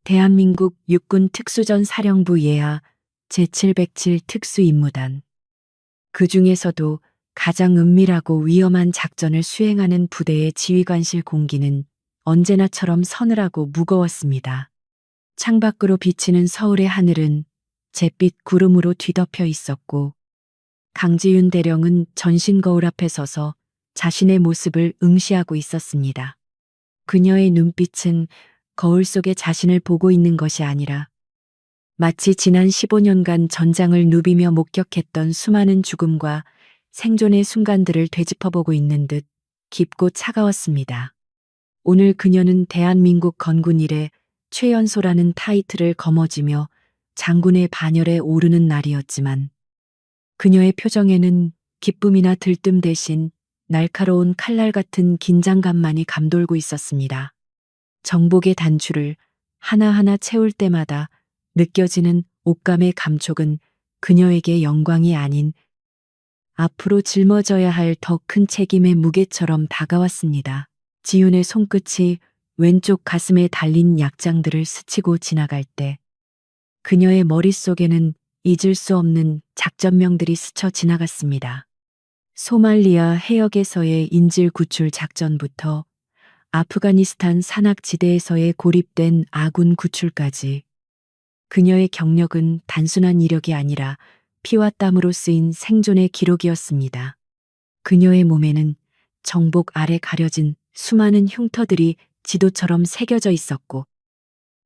대한민국 육군 특수전 사령부 예하 제707 특수임무단. 그 중에서도 가장 은밀하고 위험한 작전을 수행하는 부대의 지휘관실 공기는 언제나처럼 서늘하고 무거웠습니다. 창밖으로 비치는 서울의 하늘은 잿빛 구름으로 뒤덮여 있었고, 강지윤 대령은 전신 거울 앞에 서서 자신의 모습을 응시하고 있었습니다. 그녀의 눈빛은 거울 속에 자신을 보고 있는 것이 아니라 마치 지난 15년간 전장을 누비며 목격했던 수많은 죽음과 생존의 순간들을 되짚어보고 있는 듯 깊고 차가웠습니다. 오늘 그녀는 대한민국 건군 이래 최연소라는 타이틀을 거머쥐며 장군의 반열에 오르는 날이었지만, 그녀의 표정에는 기쁨이나 들뜸 대신 날카로운 칼날 같은 긴장감만이 감돌고 있었습니다. 정복의 단추를 하나하나 채울 때마다 느껴지는 옷감의 감촉은 그녀에게 영광이 아닌 앞으로 짊어져야 할 더 큰 책임의 무게처럼 다가왔습니다. 지윤의 손끝이 왼쪽 가슴에 달린 약장들을 스치고 지나갈 때 그녀의 머릿속에는 잊을 수 없는 작전명들이 스쳐 지나갔습니다. 소말리아 해역에서의 인질 구출 작전부터 아프가니스탄 산악지대에서의 고립된 아군 구출까지, 그녀의 경력은 단순한 이력이 아니라 피와 땀으로 쓰인 생존의 기록이었습니다. 그녀의 몸에는 정복 아래 가려진 수많은 흉터들이 지도처럼 새겨져 있었고,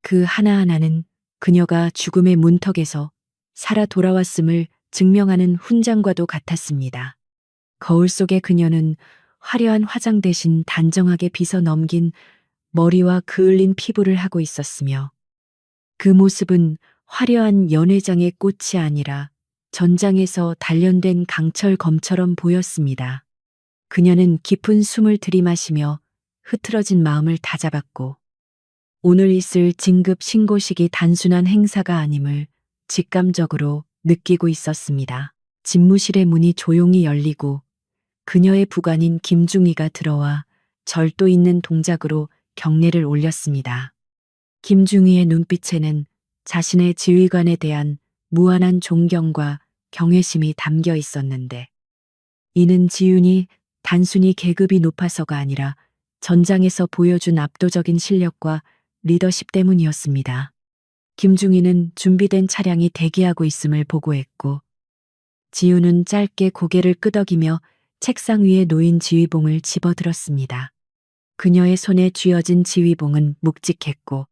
그 하나하나는 그녀가 죽음의 문턱에서 살아 돌아왔음을 증명하는 훈장과도 같았습니다. 거울 속의 그녀는 화려한 화장 대신 단정하게 빗어 넘긴 머리와 그을린 피부를 하고 있었으며, 그 모습은 화려한 연회장의 꽃이 아니라 전장에서 단련된 강철 검처럼 보였습니다. 그녀는 깊은 숨을 들이마시며 흐트러진 마음을 다잡았고, 오늘 있을 진급 신고식이 단순한 행사가 아님을 직감적으로 느끼고 있었습니다. 집무실의 문이 조용히 열리고 그녀의 부관인 김중희가 들어와 절도 있는 동작으로 경례를 올렸습니다. 김중희의 눈빛에는 자신의 지휘관에 대한 무한한 존경과 경외심이 담겨 있었는데, 이는 지윤이 단순히 계급이 높아서가 아니라 전장에서 보여준 압도적인 실력과 리더십 때문이었습니다. 김중희는 준비된 차량이 대기하고 있음을 보고했고, 지윤은 짧게 고개를 끄덕이며 책상 위에 놓인 지휘봉을 집어들었습니다. 그녀의 손에 쥐어진 지휘봉은 묵직했고,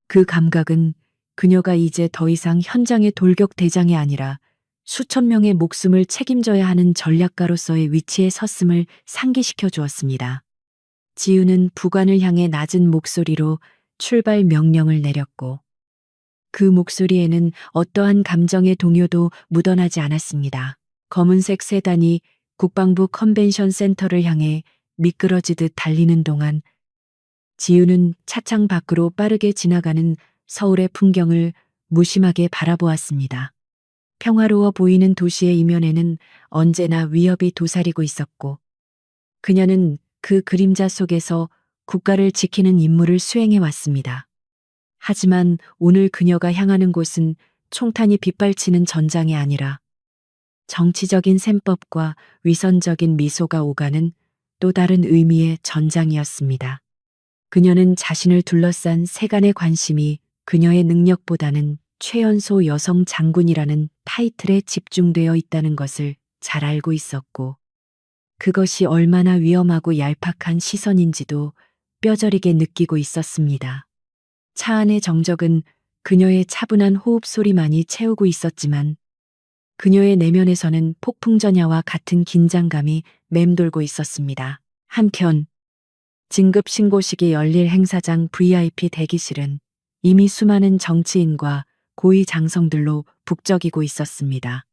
그 감각은 그녀가 이제 더 이상 현장의 돌격 대장이 아니라 수천 명의 목숨을 책임져야 하는 전략가로서의 위치에 섰음을 상기시켜 주었습니다. 지윤은 부관을 향해 낮은 목소리로 출발 명령을 내렸고, 그 목소리에는 어떠한 감정의 동요도 묻어나지 않았습니다. 검은색 세단이 국방부 컨벤션 센터를 향해 미끄러지듯 달리는 동안 지윤은 차창 밖으로 빠르게 지나가는 서울의 풍경을 무심하게 바라보았습니다. 평화로워 보이는 도시의 이면에는 언제나 위협이 도사리고 있었고, 그녀는 그 그림자 속에서 국가를 지키는 임무를 수행해 왔습니다. 하지만 오늘 그녀가 향하는 곳은 총탄이 빗발치는 전장이 아니라 정치적인 셈법과 위선적인 미소가 오가는 또 다른 의미의 전장이었습니다. 그녀는 자신을 둘러싼 세간의 관심이 그녀의 능력보다는 최연소 여성 장군이라는 타이틀에 집중되어 있다는 것을 잘 알고 있었고, 그것이 얼마나 위험하고 얄팍한 시선인지도 뼈저리게 느끼고 있었습니다. 차 안의 정적은 그녀의 차분한 호흡 소리만이 채우고 있었지만, 그녀의 내면에서는 폭풍전야와 같은 긴장감이 맴돌고 있었습니다. 한편 진급 신고식이 열릴 행사장 VIP 대기실은 이미 수많은 정치인과 고위 장성들로 북적이고 있었습니다.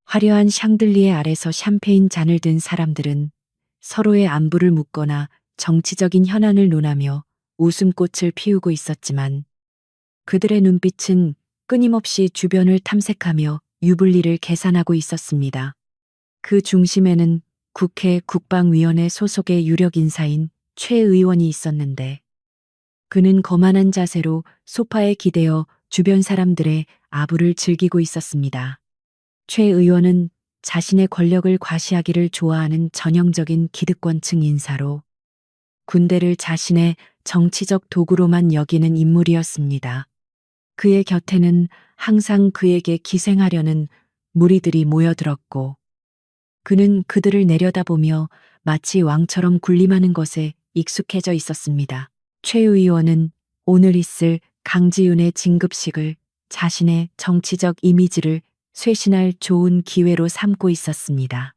화려한 샹들리에 아래서 샴페인 잔을 든 사람들은 서로의 안부를 묻거나 정치적인 현안을 논하며 웃음꽃을 피우고 있었지만, 그들의 눈빛은 끊임없이 주변을 탐색하며 유불리를 계산하고 있었습니다. 그 중심에는 국회 국방위원회 소속의 유력 인사인 최 의원이 있었는데, 그는 거만한 자세로 소파에 기대어 주변 사람들의 아부를 즐기고 있었습니다. 최 의원은 자신의 권력을 과시하기를 좋아하는 전형적인 기득권층 인사로 군대를 자신의 정치적 도구로만 여기는 인물이었습니다. 그의 곁에는 항상 그에게 기생하려는 무리들이 모여들었고 그는 그들을 내려다보며 마치 왕처럼 군림하는 것에 익숙해져 있었습니다. 최 의원은 오늘 있을 강지윤의 진급식을 자신의 정치적 이미지를 쇄신할 좋은 기회로 삼고 있었습니다.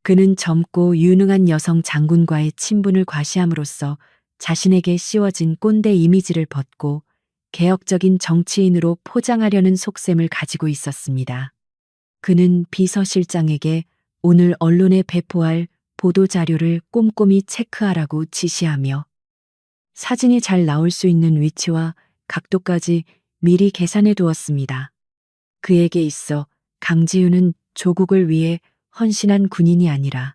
그는 젊고 유능한 여성 장군과의 친분을 과시함으로써 자신에게 씌워진 꼰대 이미지를 벗고 개혁적인 정치인으로 포장하려는 속셈을 가지고 있었습니다. 그는 비서실장에게 오늘 언론에 배포할 보도자료를 꼼꼼히 체크하라고 지시하며 사진이 잘 나올 수 있는 위치와 각도까지 미리 계산해 두었습니다. 그에게 있어 강지윤은 조국을 위해 헌신한 군인이 아니라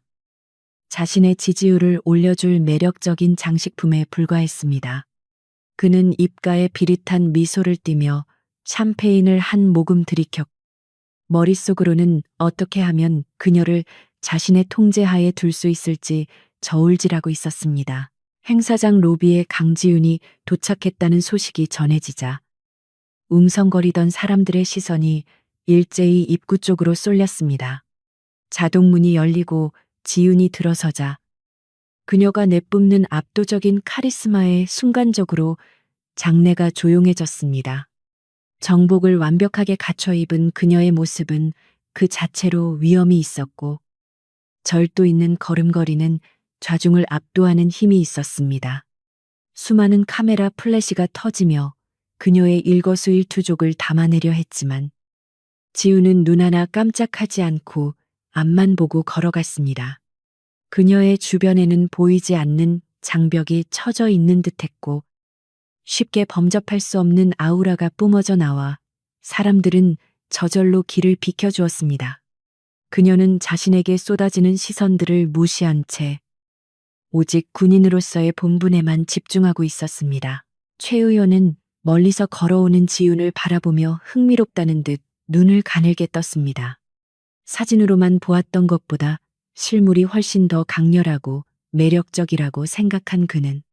자신의 지지율을 올려줄 매력적인 장식품에 불과했습니다. 그는 입가에 비릿한 미소를 띠며 샴페인을 한 모금 들이켰고 머릿속으로는 어떻게 하면 그녀를 자신의 통제하에 둘 수 있을지 저울질하고 있었습니다. 행사장 로비에 강지윤이 도착했다는 소식이 전해지자 웅성거리던 사람들의 시선이 일제히 입구 쪽으로 쏠렸습니다. 자동문이 열리고 지윤이 들어서자 그녀가 내뿜는 압도적인 카리스마에 순간적으로 장내가 조용해졌습니다. 정복을 완벽하게 갖춰 입은 그녀의 모습은 그 자체로 위엄이 있었고 절도 있는 걸음걸이는 좌중을 압도하는 힘이 있었습니다. 수많은 카메라 플래시가 터지며 그녀의 일거수일투족을 담아내려 했지만 지우는 눈 하나 깜짝하지 않고 앞만 보고 걸어갔습니다. 그녀의 주변에는 보이지 않는 장벽이 쳐져 있는 듯했고 쉽게 범접할 수 없는 아우라가 뿜어져 나와 사람들은 저절로 길을 비켜주었습니다. 그녀는 자신에게 쏟아지는 시선들을 무시한 채 오직 군인으로서의 본분에만 집중하고 있었습니다. 최 의원은 멀리서 걸어오는 지윤을 바라보며 흥미롭다는 듯 눈을 가늘게 떴습니다. 사진으로만 보았던 것보다 실물이 훨씬 더 강렬하고 매력적이라고 생각한 그는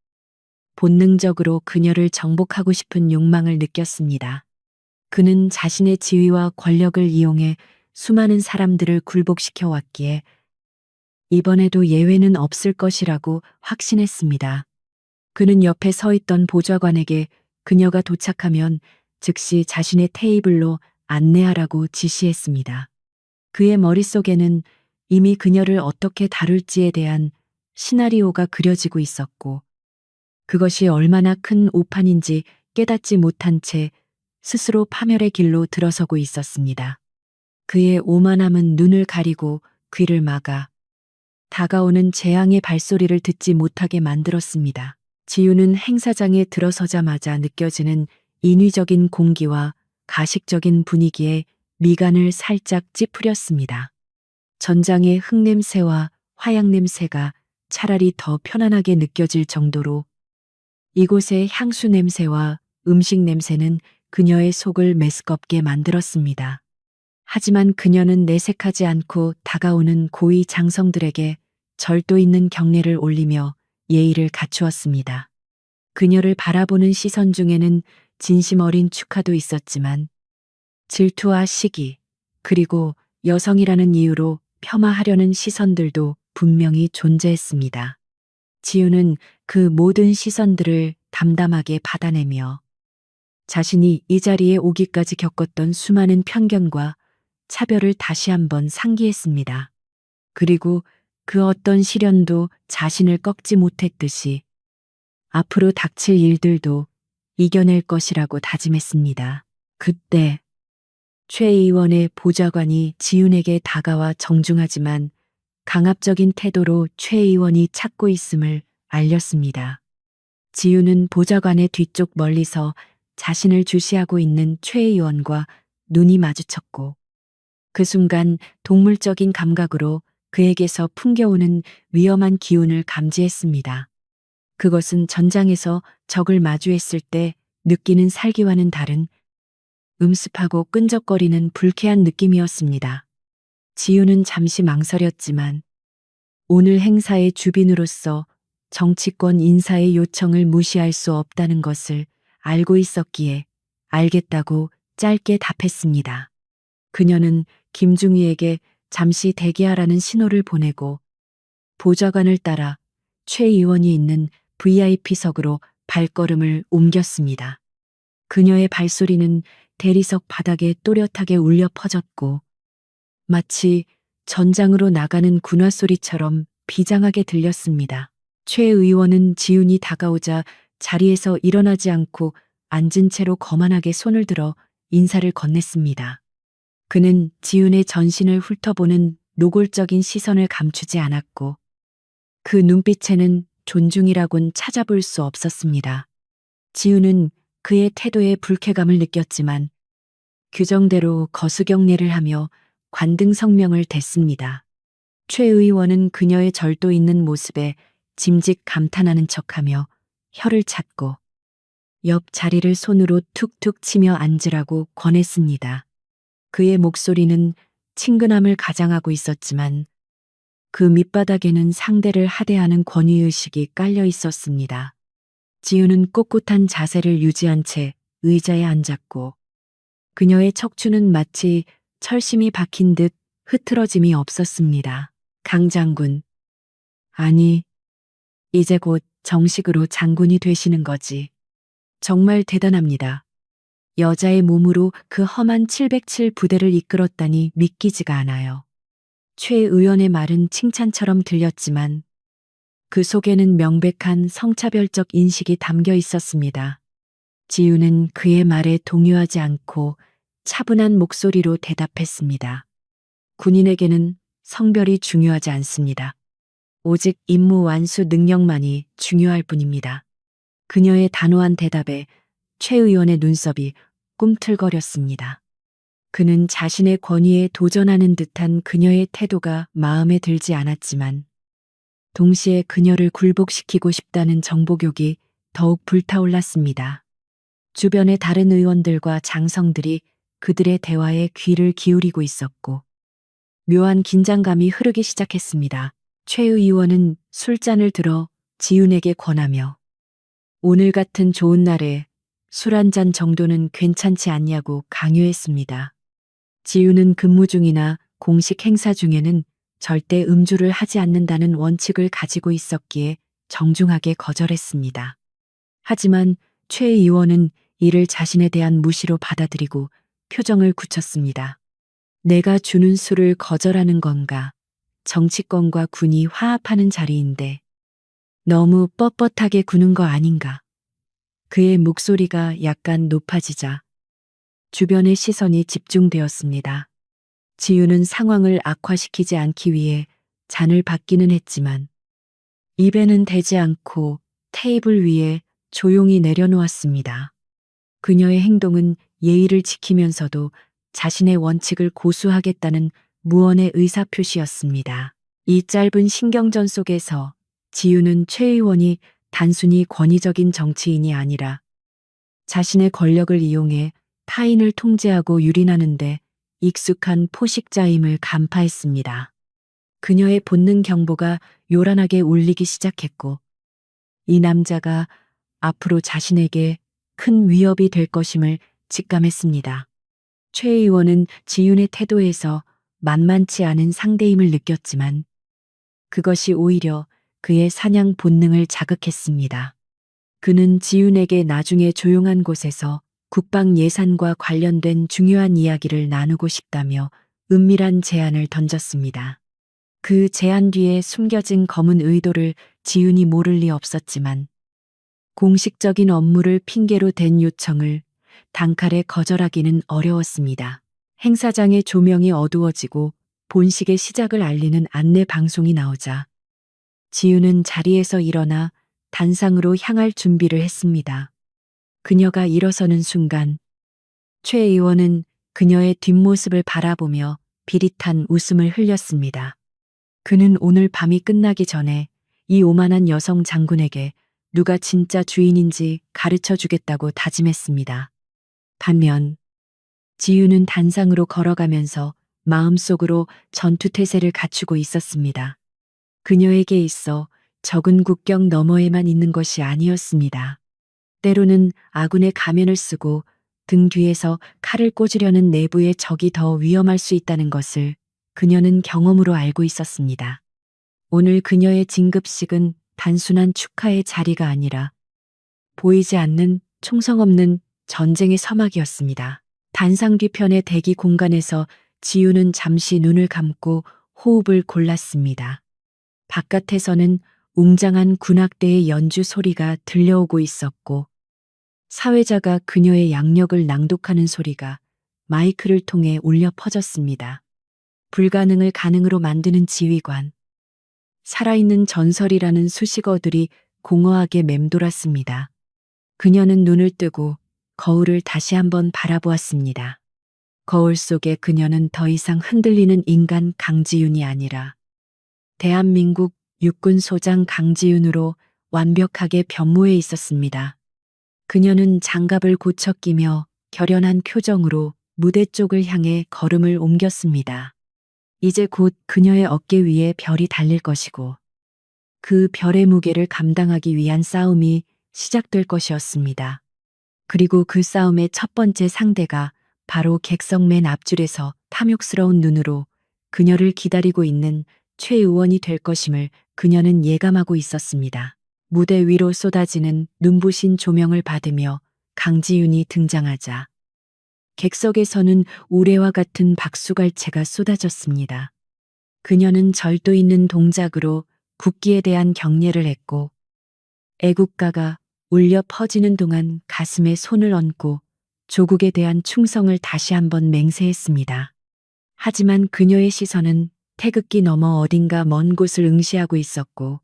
본능적으로 그녀를 정복하고 싶은 욕망을 느꼈습니다. 그는 자신의 지위와 권력을 이용해 수많은 사람들을 굴복시켜 왔기에 이번에도 예외는 없을 것이라고 확신했습니다. 그는 옆에 서 있던 보좌관에게 그녀가 도착하면 즉시 자신의 테이블로 안내하라고 지시했습니다. 그의 머릿속에는 이미 그녀를 어떻게 다룰지에 대한 시나리오가 그려지고 있었고 그것이 얼마나 큰 오판인지 깨닫지 못한 채 스스로 파멸의 길로 들어서고 있었습니다. 그의 오만함은 눈을 가리고 귀를 막아 다가오는 재앙의 발소리를 듣지 못하게 만들었습니다. 지우는 행사장에 들어서자마자 느껴지는 인위적인 공기와 가식적인 분위기에 미간을 살짝 찌푸렸습니다. 전장의 흙냄새와 화약냄새가 차라리 더 편안하게 느껴질 정도로 이곳의 향수 냄새와 음식 냄새는 그녀의 속을 메스껍게 만들었습니다. 하지만 그녀는 내색하지 않고 다가오는 고위 장성들에게 절도 있는 경례를 올리며 예의를 갖추었습니다. 그녀를 바라보는 시선 중에는 진심 어린 축하도 있었지만 질투와 시기, 그리고 여성이라는 이유로 폄하하려는 시선들도 분명히 존재했습니다. 지우는 그 모든 시선들을 담담하게 받아내며 자신이 이 자리에 오기까지 겪었던 수많은 편견과 차별을 다시 한번 상기했습니다. 그리고 그 어떤 시련도 자신을 꺾지 못했듯이 앞으로 닥칠 일들도 이겨낼 것이라고 다짐했습니다. 그때 최 의원의 보좌관이 지윤에게 다가와 정중하지만 강압적인 태도로 최 의원이 찾고 있음을 알렸습니다. 지윤은 보좌관의 뒤쪽 멀리서 자신을 주시하고 있는 최 의원과 눈이 마주쳤고 그 순간 동물적인 감각으로 그에게서 풍겨오는 위험한 기운을 감지했습니다. 그것은 전장에서 적을 마주했을 때 느끼는 살기와는 다른 음습하고 끈적거리는 불쾌한 느낌이었습니다. 지우는 잠시 망설였지만 오늘 행사의 주빈으로서 정치권 인사의 요청을 무시할 수 없다는 것을 알고 있었기에 알겠다고 짧게 답했습니다. 그녀는 김중희에게 잠시 대기하라는 신호를 보내고 보좌관을 따라 최 의원이 있는 VIP석으로 발걸음을 옮겼습니다. 그녀의 발소리는 대리석 바닥에 또렷하게 울려 퍼졌고 마치 전장으로 나가는 군화 소리처럼 비장하게 들렸습니다. 최 의원은 지훈이 다가오자 자리에서 일어나지 않고 앉은 채로 거만하게 손을 들어 인사를 건넸습니다. 그는 지훈의 전신을 훑어보는 노골적인 시선을 감추지 않았고 그 눈빛에는 존중이라곤 찾아볼 수 없었습니다. 지훈은 그의 태도에 불쾌감을 느꼈지만 규정대로 거수경례를 하며 관등 성명을 댔습니다. 최 의원은 그녀의 절도 있는 모습에 짐짓 감탄하는 척하며 혀를 찾고 옆 자리를 손으로 툭툭 치며 앉으라고 권했습니다. 그의 목소리는 친근함을 가장하고 있었지만 그 밑바닥에는 상대를 하대하는 권위의식이 깔려 있었습니다. 지우는 꼿꼿한 자세를 유지한 채 의자에 앉았고 그녀의 척추는 마치 철심이 박힌 듯 흐트러짐이 없었습니다. 강 장군. 아니, 이제 곧 정식으로 장군이 되시는 거지. 정말 대단합니다. 여자의 몸으로 그 험한 707 부대를 이끌었다니 믿기지가 않아요. 최 의원의 말은 칭찬처럼 들렸지만 그 속에는 명백한 성차별적 인식이 담겨 있었습니다. 지우는 그의 말에 동요하지 않고 차분한 목소리로 대답했습니다. 군인에게는 성별이 중요하지 않습니다. 오직 임무 완수 능력만이 중요할 뿐입니다. 그녀의 단호한 대답에 최 의원의 눈썹이 꿈틀거렸습니다. 그는 자신의 권위에 도전하는 듯한 그녀의 태도가 마음에 들지 않았지만 동시에 그녀를 굴복시키고 싶다는 정복욕이 더욱 불타올랐습니다. 주변의 다른 의원들과 장성들이 그들의 대화에 귀를 기울이고 있었고 묘한 긴장감이 흐르기 시작했습니다. 최 의원은 술잔을 들어 지훈에게 권하며 오늘 같은 좋은 날에 술 한 잔 정도는 괜찮지 않냐고 강요했습니다. 지훈은 근무 중이나 공식 행사 중에는 절대 음주를 하지 않는다는 원칙을 가지고 있었기에 정중하게 거절했습니다. 하지만 최 의원은 이를 자신에 대한 무시로 받아들이고 표정을 굳혔습니다. 내가 주는 술을 거절하는 건가? 정치권과 군이 화합하는 자리인데 너무 뻣뻣하게 구는 거 아닌가? 그의 목소리가 약간 높아지자 주변의 시선이 집중되었습니다. 지우는 상황을 악화시키지 않기 위해 잔을 받기는 했지만 입에는 대지 않고 테이블 위에 조용히 내려놓았습니다. 그녀의 행동은 예의를 지키면서도 자신의 원칙을 고수하겠다는 무언의 의사표시였습니다. 이 짧은 신경전 속에서 지우는 최 의원이 단순히 권위적인 정치인이 아니라 자신의 권력을 이용해 타인을 통제하고 유린하는데 익숙한 포식자임을 간파했습니다. 그녀의 본능 경보가 요란하게 울리기 시작했고 이 남자가 앞으로 자신에게 큰 위협이 될 것임을 직감했습니다. 최 의원은 지윤의 태도에서 만만치 않은 상대임을 느꼈지만 그것이 오히려 그의 사냥 본능을 자극했습니다. 그는 지윤에게 나중에 조용한 곳에서 국방 예산과 관련된 중요한 이야기를 나누고 싶다며 은밀한 제안을 던졌습니다. 그 제안 뒤에 숨겨진 검은 의도를 지윤이 모를 리 없었지만 공식적인 업무를 핑계로 댄 요청을 단칼에 거절하기는 어려웠습니다. 행사장의 조명이 어두워지고 본식의 시작을 알리는 안내 방송이 나오자 지윤은 자리에서 일어나 단상으로 향할 준비를 했습니다. 그녀가 일어서는 순간 최 의원은 그녀의 뒷모습을 바라보며 비릿한 웃음을 흘렸습니다. 그는 오늘 밤이 끝나기 전에 이 오만한 여성 장군에게 누가 진짜 주인인지 가르쳐 주겠다고 다짐했습니다. 반면 지유는 단상으로 걸어가면서 마음속으로 전투태세를 갖추고 있었습니다. 그녀에게 있어 적은 국경 너머에만 있는 것이 아니었습니다. 때로는 아군의 가면을 쓰고 등 뒤에서 칼을 꽂으려는 내부의 적이 더 위험할 수 있다는 것을 그녀는 경험으로 알고 있었습니다. 오늘 그녀의 진급식은 단순한 축하의 자리가 아니라 보이지 않는 총성 없는 전쟁의 서막이었습니다. 단상 뒤편의 대기 공간에서 지유는 잠시 눈을 감고 호흡을 골랐습니다. 바깥에서는 웅장한 군악대의 연주 소리가 들려오고 있었고 사회자가 그녀의 양력을 낭독하는 소리가 마이크를 통해 울려 퍼졌습니다. 불가능을 가능으로 만드는 지휘관. 살아있는 전설이라는 수식어들이 공허하게 맴돌았습니다. 그녀는 눈을 뜨고 거울을 다시 한번 바라보았습니다. 거울 속에 그녀는 더 이상 흔들리는 인간 강지윤이 아니라 대한민국 육군 소장 강지윤으로 완벽하게 변모해 있었습니다. 그녀는 장갑을 고쳐 끼며 결연한 표정으로 무대 쪽을 향해 걸음을 옮겼습니다. 이제 곧 그녀의 어깨 위에 별이 달릴 것이고 그 별의 무게를 감당하기 위한 싸움이 시작될 것이었습니다. 그리고 그 싸움의 첫 번째 상대가 바로 객석 맨 앞줄에서 탐욕스러운 눈으로 그녀를 기다리고 있는 최 의원이 될 것임을 그녀는 예감하고 있었습니다. 무대 위로 쏟아지는 눈부신 조명을 받으며 강지윤이 등장하자 객석에서는 우레와 같은 박수갈채가 쏟아졌습니다. 그녀는 절도 있는 동작으로 국기에 대한 경례를 했고 애국가가 울려 퍼지는 동안 가슴에 손을 얹고 조국에 대한 충성을 다시 한번 맹세했습니다. 하지만 그녀의 시선은 태극기 너머 어딘가 먼 곳을 응시하고 있었고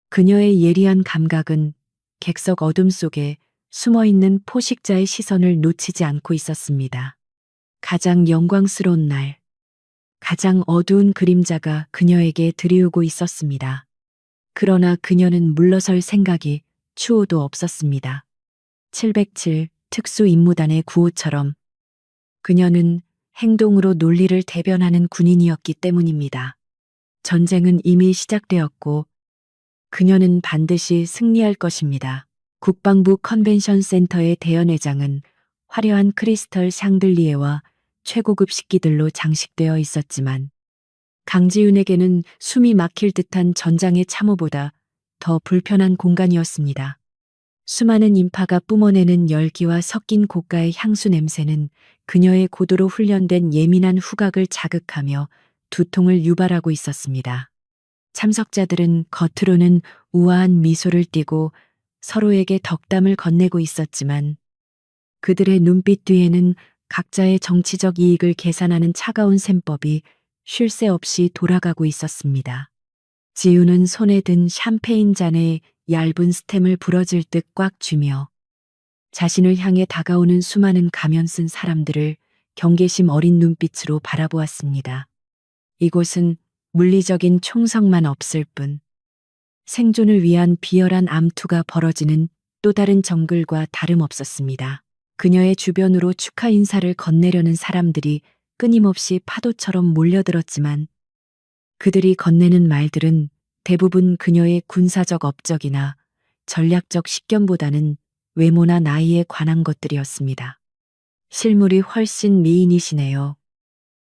그녀의 예리한 감각은 객석 어둠 속에 숨어있는 포식자의 시선을 놓치지 않고 있었습니다. 가장 영광스러운 날, 가장 어두운 그림자가 그녀에게 드리우고 있었습니다. 그러나 그녀는 물러설 생각이 추호도 없었습니다. 707 특수임무단의 구호처럼 그녀는 행동으로 논리를 대변하는 군인이었기 때문입니다. 전쟁은 이미 시작되었고 그녀는 반드시 승리할 것입니다. 국방부 컨벤션 센터의 대연회장은 화려한 크리스털 샹들리에와 최고급 식기들로 장식되어 있었지만 강지윤에게는 숨이 막힐 듯한 전장의 참호보다 더 불편한 공간이었습니다. 수많은 인파가 뿜어내는 열기와 섞인 고가의 향수 냄새는 그녀의 고도로 훈련된 예민한 후각을 자극하며 두통을 유발하고 있었습니다. 참석자들은 겉으로는 우아한 미소를 띠고 서로에게 덕담을 건네고 있었지만 그들의 눈빛 뒤에는 각자의 정치적 이익을 계산하는 차가운 셈법이 쉴 새 없이 돌아가고 있었습니다. 지우는 손에 든 샴페인 잔에 얇은 스템을 부러질 듯 꽉 쥐며 자신을 향해 다가오는 수많은 가면 쓴 사람들을 경계심 어린 눈빛으로 바라보았습니다. 이곳은 물리적인 총성만 없을 뿐 생존을 위한 비열한 암투가 벌어지는 또 다른 정글과 다름없었습니다. 그녀의 주변으로 축하 인사를 건네려는 사람들이 끊임없이 파도처럼 몰려들었지만 그들이 건네는 말들은 대부분 그녀의 군사적 업적이나 전략적 식견보다는 외모나 나이에 관한 것들이었습니다. 실물이 훨씬 미인이시네요.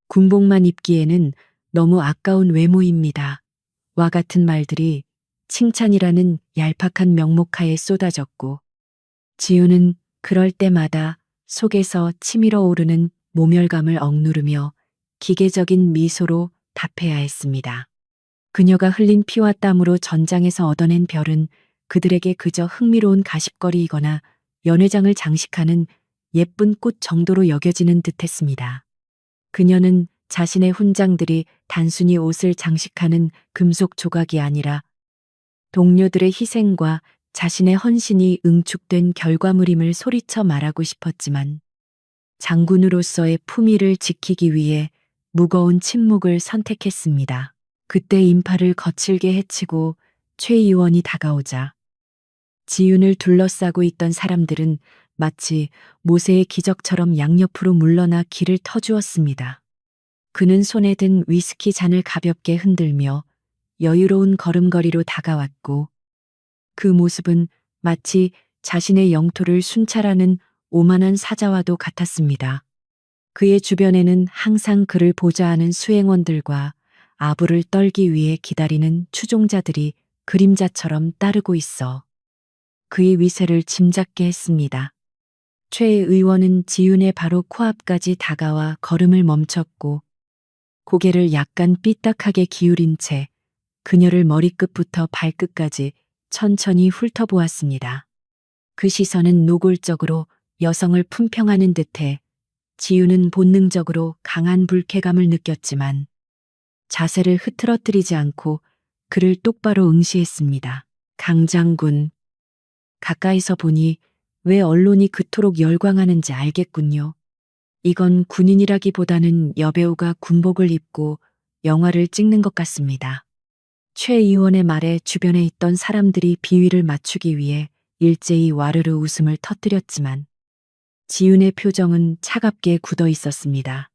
군복만 입기에는 너무 아까운 외모입니다. 와 같은 말들이 칭찬이라는 얄팍한 명목하에 쏟아졌고 지우는 그럴 때마다 속에서 치밀어 오르는 모멸감을 억누르며 기계적인 미소로 답해야 했습니다. 그녀가 흘린 피와 땀으로 전장에서 얻어낸 별은 그들에게 그저 흥미로운 가십거리이거나 연회장을 장식하는 예쁜 꽃 정도로 여겨지는 듯했습니다. 그녀는 자신의 훈장들이 단순히 옷을 장식하는 금속 조각이 아니라 동료들의 희생과 자신의 헌신이 응축된 결과물임을 소리쳐 말하고 싶었지만 장군으로서의 품위를 지키기 위해 무거운 침묵을 선택했습니다. 그때 인파를 거칠게 해치고 최 의원이 다가오자 지윤을 둘러싸고 있던 사람들은 마치 모세의 기적처럼 양옆으로 물러나 길을 터주었습니다. 그는 손에 든 위스키 잔을 가볍게 흔들며 여유로운 걸음걸이로 다가왔고 그 모습은 마치 자신의 영토를 순찰하는 오만한 사자와도 같았습니다. 그의 주변에는 항상 그를 보좌하는 수행원들과 아부를 떨기 위해 기다리는 추종자들이 그림자처럼 따르고 있어 그의 위세를 짐작게 했습니다. 최 의원은 지윤의 바로 코앞까지 다가와 걸음을 멈췄고 고개를 약간 삐딱하게 기울인 채 그녀를 머리끝부터 발끝까지 천천히 훑어보았습니다. 그 시선은 노골적으로 여성을 품평하는 듯해 지윤은 본능적으로 강한 불쾌감을 느꼈지만 자세를 흐트러뜨리지 않고 그를 똑바로 응시했습니다. 강 장군. 가까이서 보니 왜 언론이 그토록 열광하는지 알겠군요. 이건 군인이라기보다는 여배우가 군복을 입고 영화를 찍는 것 같습니다. 최 의원의 말에 주변에 있던 사람들이 비위를 맞추기 위해 일제히 와르르 웃음을 터뜨렸지만 지윤의 표정은 차갑게 굳어 있었습니다.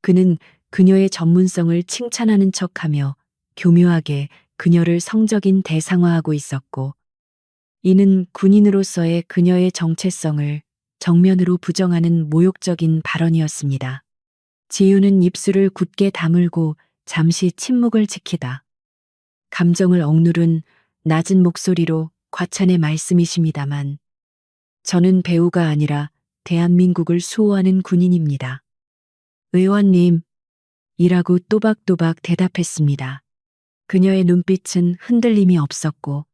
그는 그녀의 전문성을 칭찬하는 척하며 교묘하게 그녀를 성적인 대상화하고 있었고 이는 군인으로서의 그녀의 정체성을 정면으로 부정하는 모욕적인 발언이었습니다. 지윤은 입술을 굳게 다물고 잠시 침묵을 지키다 감정을 억누른 낮은 목소리로 과찬의 말씀이십니다만 저는 배우가 아니라 대한민국을 수호하는 군인입니다. 의원님, 이라고 또박또박 대답했습니다. 그녀의 눈빛은 흔들림이 없었고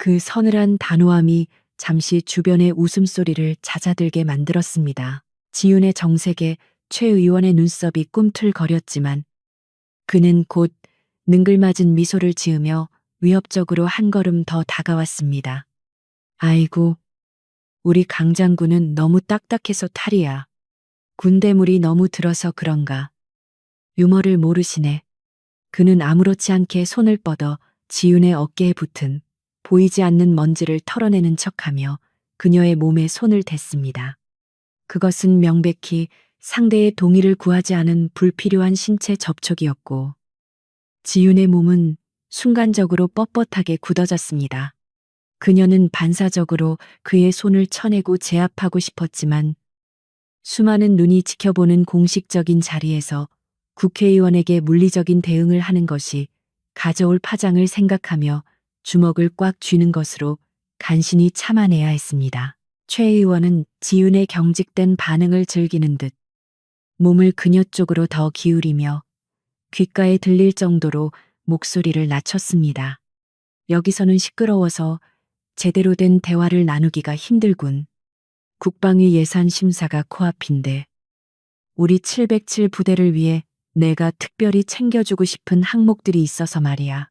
그 서늘한 단호함이 잠시 주변의 웃음소리를 잦아들게 만들었습니다. 지윤의 정색에 최 의원의 눈썹이 꿈틀거렸지만 그는 곧 능글맞은 미소를 지으며 위협적으로 한 걸음 더 다가왔습니다. 아이고, 우리 강 장군은 너무 딱딱해서 탈이야. 군대물이 너무 들어서 그런가. 유머를 모르시네. 그는 아무렇지 않게 손을 뻗어 지윤의 어깨에 붙은 보이지 않는 먼지를 털어내는 척하며 그녀의 몸에 손을 댔습니다. 그것은 명백히 상대의 동의를 구하지 않은 불필요한 신체 접촉이었고 지윤의 몸은 순간적으로 뻣뻣하게 굳어졌습니다. 그녀는 반사적으로 그의 손을 쳐내고 제압하고 싶었지만 수많은 눈이 지켜보는 공식적인 자리에서 국회의원에게 물리적인 대응을 하는 것이 가져올 파장을 생각하며 주먹을 꽉 쥐는 것으로 간신히 참아내야 했습니다. 최 의원은 지윤의 경직된 반응을 즐기는 듯 몸을 그녀 쪽으로 더 기울이며 귓가에 들릴 정도로 목소리를 낮췄습니다. 여기서는 시끄러워서 제대로 된 대화를 나누기가 힘들군. 국방위 예산 심사가 코앞인데 우리 707 부대를 위해 내가 특별히 챙겨주고 싶은 항목들이 있어서 말이야.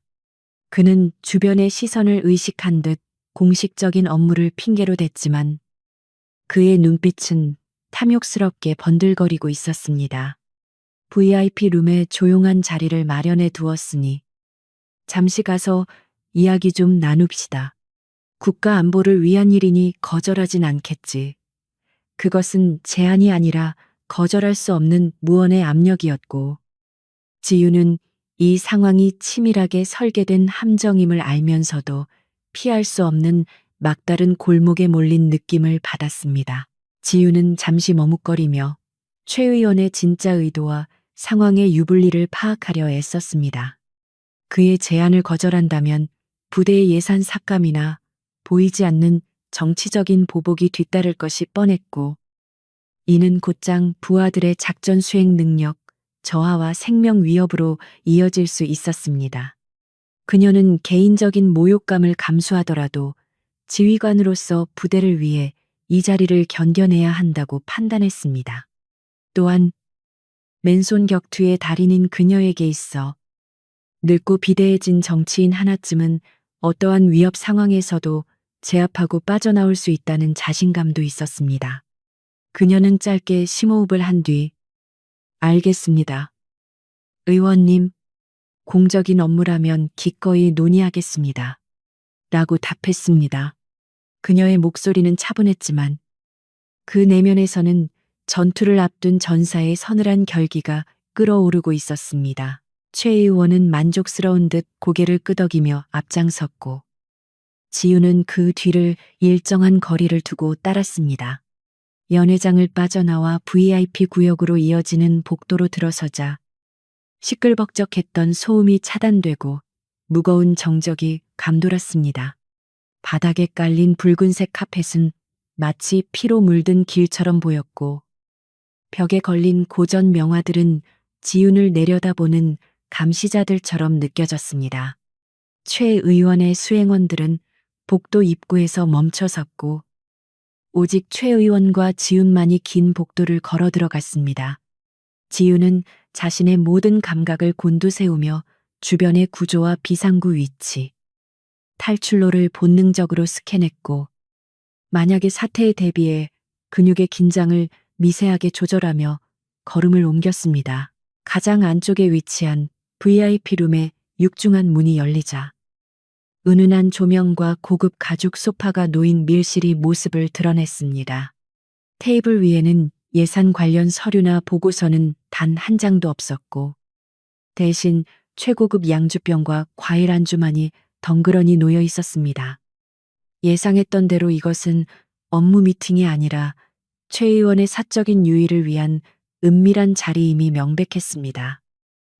그는 주변의 시선을 의식한 듯 공식적인 업무를 핑계로 댔지만 그의 눈빛은 탐욕스럽게 번들거리고 있었습니다. VIP 룸에 조용한 자리를 마련해 두었으니 잠시 가서 이야기 좀 나눕시다. 국가 안보를 위한 일이니 거절하진 않겠지. 그것은 제안이 아니라 거절할 수 없는 무언의 압력이었고 지윤은 이 상황이 치밀하게 설계된 함정임을 알면서도 피할 수 없는 막다른 골목에 몰린 느낌을 받았습니다. 지윤은 잠시 머뭇거리며 최 의원의 진짜 의도와 상황의 유불리를 파악하려 애썼습니다. 그의 제안을 거절한다면 부대의 예산 삭감이나 보이지 않는 정치적인 보복이 뒤따를 것이 뻔했고 이는 곧장 부하들의 작전 수행 능력, 저하와 생명 위협으로 이어질 수 있었습니다. 그녀는 개인적인 모욕감을 감수하더라도 지휘관으로서 부대를 위해 이 자리를 견뎌내야 한다고 판단했습니다. 또한 맨손 격투의 달인인 그녀에게 있어 늙고 비대해진 정치인 하나쯤은 어떠한 위협 상황에서도 제압하고 빠져나올 수 있다는 자신감도 있었습니다. 그녀는 짧게 심호흡을 한 뒤 알겠습니다. 의원님, 공적인 업무라면 기꺼이 논의하겠습니다. 라고 답했습니다. 그녀의 목소리는 차분했지만 그 내면에서는 전투를 앞둔 전사의 서늘한 결기가 끓어오르고 있었습니다. 최 의원은 만족스러운 듯 고개를 끄덕이며 앞장섰고 지우는 그 뒤를 일정한 거리를 두고 따랐습니다. 연회장을 빠져나와 VIP 구역으로 이어지는 복도로 들어서자 시끌벅적했던 소음이 차단되고 무거운 정적이 감돌았습니다. 바닥에 깔린 붉은색 카펫은 마치 피로 물든 길처럼 보였고 벽에 걸린 고전 명화들은 지훈을 내려다보는 감시자들처럼 느껴졌습니다. 최 의원의 수행원들은 복도 입구에서 멈춰섰고 오직 최 의원과 지훈만이 긴 복도를 걸어 들어갔습니다. 지훈은 자신의 모든 감각을 곤두세우며 주변의 구조와 비상구 위치, 탈출로를 본능적으로 스캔했고 만약의 사태에 대비해 근육의 긴장을 미세하게 조절하며 걸음을 옮겼습니다. 가장 안쪽에 위치한 VIP 룸의 육중한 문이 열리자 은은한 조명과 고급 가죽 소파가 놓인 밀실이 모습을 드러냈습니다. 테이블 위에는 예산 관련 서류나 보고서는 단 한 장도 없었고 대신 최고급 양주병과 과일 안주만이 덩그러니 놓여 있었습니다. 예상했던 대로 이것은 업무 미팅이 아니라 최 의원의 사적인 유의를 위한 은밀한 자리임이 명백했습니다.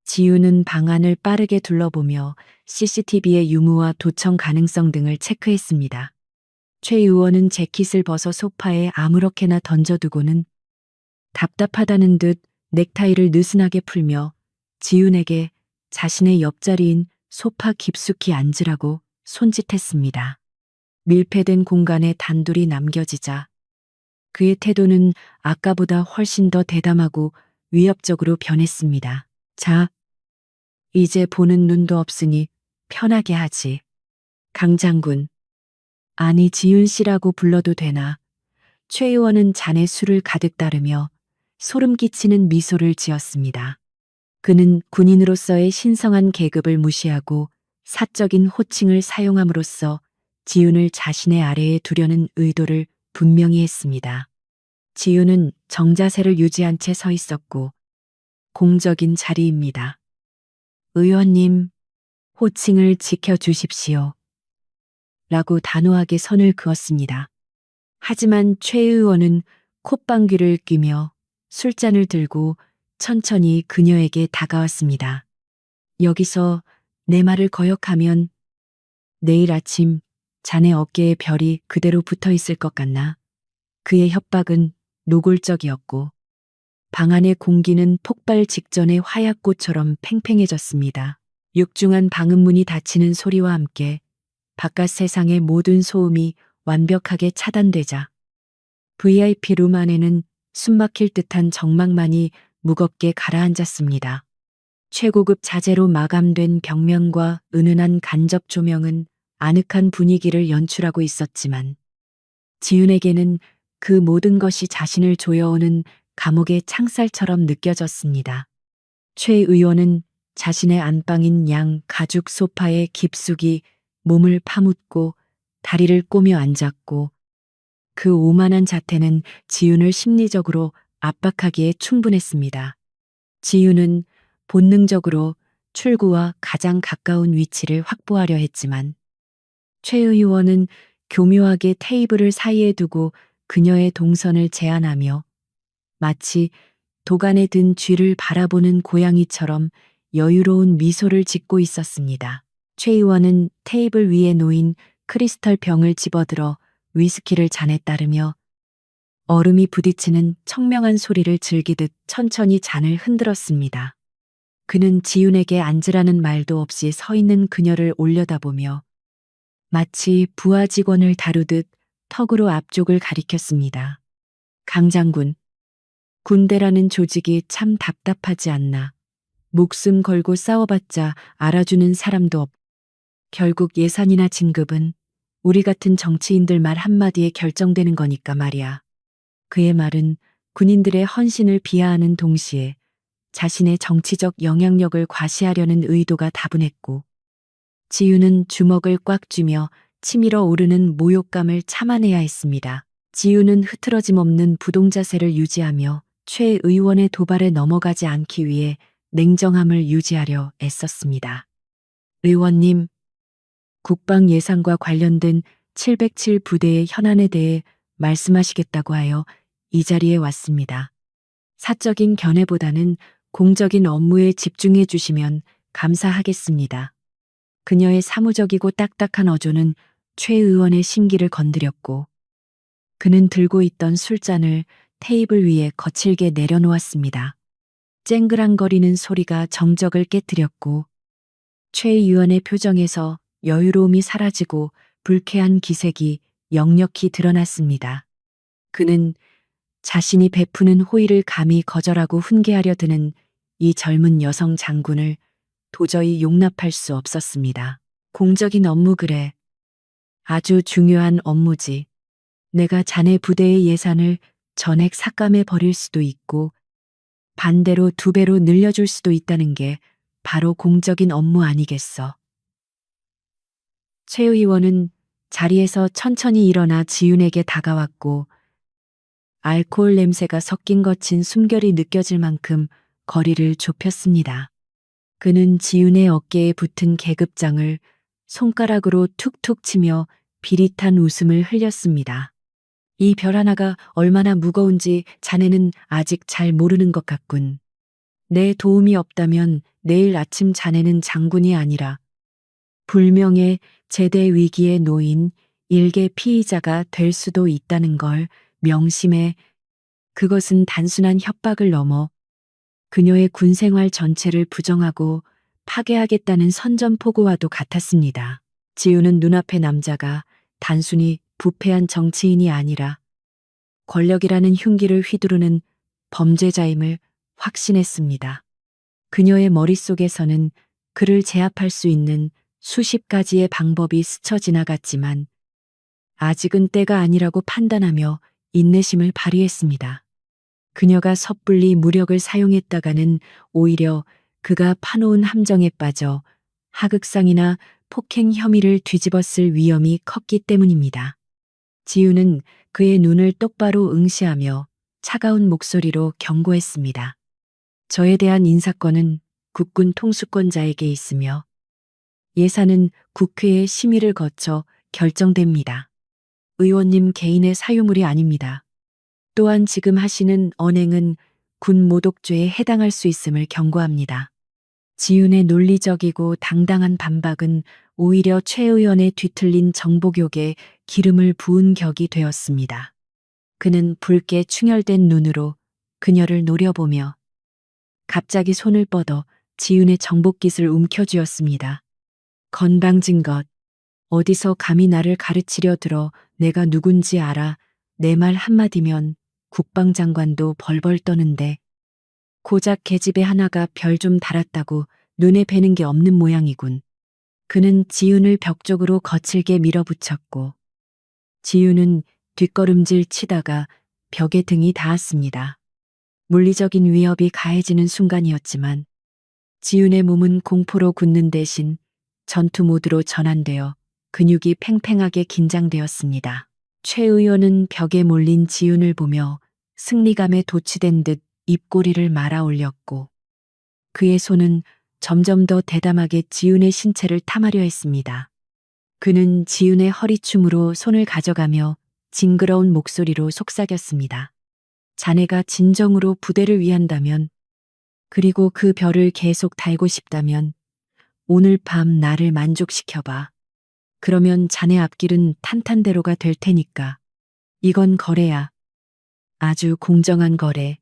지우는 방안을 빠르게 둘러보며 CCTV의 유무와 도청 가능성 등을 체크했습니다. 최 의원은 재킷을 벗어 소파에 아무렇게나 던져두고는 답답하다는 듯 넥타이를 느슨하게 풀며 지훈에게 자신의 옆자리인 소파 깊숙이 앉으라고 손짓했습니다. 밀폐된 공간에 단둘이 남겨지자 그의 태도는 아까보다 훨씬 더 대담하고 위협적으로 변했습니다. 자, 이제 보는 눈도 없으니 편하게 하지. 강 장군. 아니 지윤 씨라고 불러도 되나? 최 의원은 잔에 술을 가득 따르며 소름 끼치는 미소를 지었습니다. 그는 군인으로서의 신성한 계급을 무시하고 사적인 호칭을 사용함으로써 지윤을 자신의 아래에 두려는 의도를 분명히 했습니다. 지윤은 정자세를 유지한 채 서 있었고 공적인 자리입니다. 의원님, 호칭을 지켜주십시오. 라고 단호하게 선을 그었습니다. 하지만 최 의원은 콧방귀를 뀌며 술잔을 들고 천천히 그녀에게 다가왔습니다. 여기서 내 말을 거역하면 내일 아침 자네 어깨에 별이 그대로 붙어 있을 것 같나? 그의 협박은 노골적이었고 방 안의 공기는 폭발 직전의 화약꽃처럼 팽팽해졌습니다. 육중한 방음문이 닫히는 소리와 함께 바깥 세상의 모든 소음이 완벽하게 차단되자 VIP 룸 안에는 숨막힐 듯한 적막만이 무겁게 가라앉았습니다. 최고급 자재로 마감된 벽면과 은은한 간접 조명은 아늑한 분위기를 연출하고 있었지만 지윤에게는 그 모든 것이 자신을 조여오는 감옥의 창살처럼 느껴졌습니다. 최 의원은 자신의 안방인 양 가죽 소파에 깊숙이 몸을 파묻고 다리를 꼬며 앉았고 그 오만한 자태는 지윤을 심리적으로 압박하기에 충분했습니다. 지윤은 본능적으로 출구와 가장 가까운 위치를 확보하려 했지만 최 의원은 교묘하게 테이블을 사이에 두고 그녀의 동선을 제한하며 마치 도간에 든 쥐를 바라보는 고양이처럼 여유로운 미소를 짓고 있었습니다. 최 의원은 테이블 위에 놓인 크리스털 병을 집어들어 위스키를 잔에 따르며 얼음이 부딪히는 청명한 소리를 즐기듯 천천히 잔을 흔들었습니다. 그는 지윤에게 앉으라는 말도 없이 서 있는 그녀를 올려다보며 마치 부하 직원을 다루듯 턱으로 앞쪽을 가리켰습니다. 강 장군, 군대라는 조직이 참 답답하지 않나. 목숨 걸고 싸워봤자 알아주는 사람도 없고 결국 예산이나 진급은 우리 같은 정치인들 말 한마디에 결정되는 거니까 말이야. 그의 말은 군인들의 헌신을 비하하는 동시에 자신의 정치적 영향력을 과시하려는 의도가 다분했고 지윤은 주먹을 꽉 쥐며 치밀어 오르는 모욕감을 참아내야 했습니다. 지우는 흐트러짐 없는 부동자세를 유지하며 최 의원의 도발에 넘어가지 않기 위해 냉정함을 유지하려 애썼습니다. 의원님, 국방 예산과 관련된 707 부대의 현안에 대해 말씀하시겠다고 하여 이 자리에 왔습니다. 사적인 견해보다는 공적인 업무에 집중해 주시면 감사하겠습니다. 그녀의 사무적이고 딱딱한 어조는 최 의원의 심기를 건드렸고 그는 들고 있던 술잔을 테이블 위에 거칠게 내려놓았습니다. 쨍그랑거리는 소리가 정적을 깨뜨렸고 최 의원의 표정에서 여유로움이 사라지고 불쾌한 기색이 역력히 드러났습니다. 그는 자신이 베푸는 호의를 감히 거절하고 훈계하려 드는 이 젊은 여성 장군을 도저히 용납할 수 없었습니다. 공적인 업무 그래. 아주 중요한 업무지. 내가 자네 부대의 예산을 전액 삭감해 버릴 수도 있고 반대로 2배로 늘려줄 수도 있다는 게 바로 공적인 업무 아니겠어. 최 의원은 자리에서 천천히 일어나 지윤에게 다가왔고 알코올 냄새가 섞인 거친 숨결이 느껴질 만큼 거리를 좁혔습니다. 그는 지윤의 어깨에 붙은 계급장을 손가락으로 툭툭 치며 비릿한 웃음을 흘렸습니다. 이 별 하나가 얼마나 무거운지 자네는 아직 잘 모르는 것 같군. 내 도움이 없다면 내일 아침 자네는 장군이 아니라 불명예 제대 위기에 놓인 일개 피의자가 될 수도 있다는 걸 명심해. 그것은 단순한 협박을 넘어 그녀의 군 생활 전체를 부정하고 파괴하겠다는 선전포고와도 같았습니다. 지우는 눈앞의 남자가 단순히 부패한 정치인이 아니라 권력이라는 흉기를 휘두르는 범죄자임을 확신했습니다. 그녀의 머릿속에서는 그를 제압할 수 있는 수십 가지의 방법이 스쳐 지나갔지만 아직은 때가 아니라고 판단하며 인내심을 발휘했습니다. 그녀가 섣불리 무력을 사용했다가는 오히려 그가 파놓은 함정에 빠져 하극상이나 폭행 혐의를 뒤집었을 위험이 컸기 때문입니다. 지우는 그의 눈을 똑바로 응시하며 차가운 목소리로 경고했습니다. 저에 대한 인사권은 국군 통수권자에게 있으며 예산은 국회의 심의를 거쳐 결정됩니다. 의원님 개인의 사유물이 아닙니다. 또한 지금 하시는 언행은 군 모독죄에 해당할 수 있음을 경고합니다. 지윤의 논리적이고 당당한 반박은 오히려 최 의원의 뒤틀린 정복욕에 기름을 부은 격이 되었습니다. 그는 붉게 충혈된 눈으로 그녀를 노려보며 갑자기 손을 뻗어 지윤의 정복깃을 움켜쥐었습니다. 건방진 것. 어디서 감히 나를 가르치려 들어. 내가 누군지 알아. 내 말 한마디면 국방장관도 벌벌 떠는데 고작 계집애 하나가 별 좀 달았다고 눈에 뵈는 게 없는 모양이군. 그는 지윤을 벽 쪽으로 거칠게 밀어붙였고 지윤은 뒷걸음질 치다가 벽에 등이 닿았습니다. 물리적인 위협이 가해지는 순간이었지만 지윤의 몸은 공포로 굳는 대신 전투 모드로 전환되어 근육이 팽팽하게 긴장되었습니다. 최 의원은 벽에 몰린 지윤을 보며 승리감에 도취된 듯 입꼬리를 말아 올렸고 그의 손은 점점 더 대담하게 지윤의 신체를 탐하려 했습니다. 그는 지윤의 허리춤으로 손을 가져가며 징그러운 목소리로 속삭였습니다. 자네가 진정으로 부대를 위한다면 그리고 그 별을 계속 달고 싶다면 오늘 밤 나를 만족시켜봐. 그러면 자네 앞길은 탄탄대로가 될 테니까. 이건 거래야. 아주 공정한 거래.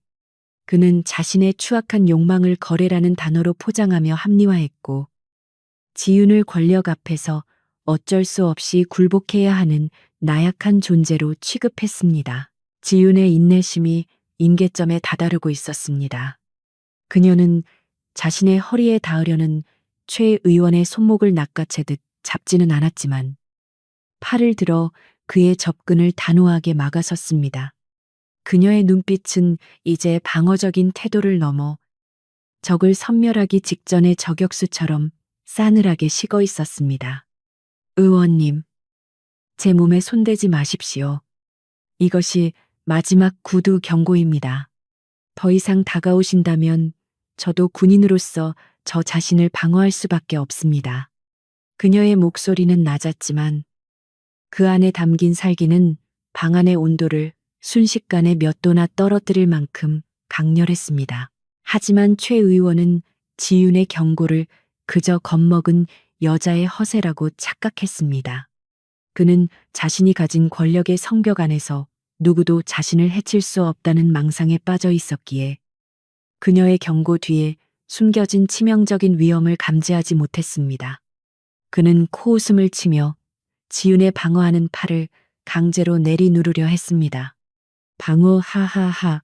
그는 자신의 추악한 욕망을 거래라는 단어로 포장하며 합리화했고 지윤을 권력 앞에서 어쩔 수 없이 굴복해야 하는 나약한 존재로 취급했습니다. 지윤의 인내심이 임계점에 다다르고 있었습니다. 그녀는 자신의 허리에 닿으려는 최 의원의 손목을 낚아채듯 잡지는 않았지만 팔을 들어 그의 접근을 단호하게 막아섰습니다. 그녀의 눈빛은 이제 방어적인 태도를 넘어 적을 섬멸하기 직전의 저격수처럼 싸늘하게 식어 있었습니다. 의원님, 제 몸에 손대지 마십시오. 이것이 마지막 구두 경고입니다. 더 이상 다가오신다면 저도 군인으로서 저 자신을 방어할 수밖에 없습니다. 그녀의 목소리는 낮았지만 그 안에 담긴 살기는 방 안의 온도를 순식간에 몇 도나 떨어뜨릴 만큼 강렬했습니다. 하지만 최 의원은 지윤의 경고를 그저 겁먹은 여자의 허세라고 착각했습니다. 그는 자신이 가진 권력의 성벽 안에서 누구도 자신을 해칠 수 없다는 망상에 빠져 있었기에 그녀의 경고 뒤에 숨겨진 치명적인 위험을 감지하지 못했습니다. 그는 코웃음을 치며 지윤의 방어하는 팔을 강제로 내리누르려 했습니다. 방어 하하하.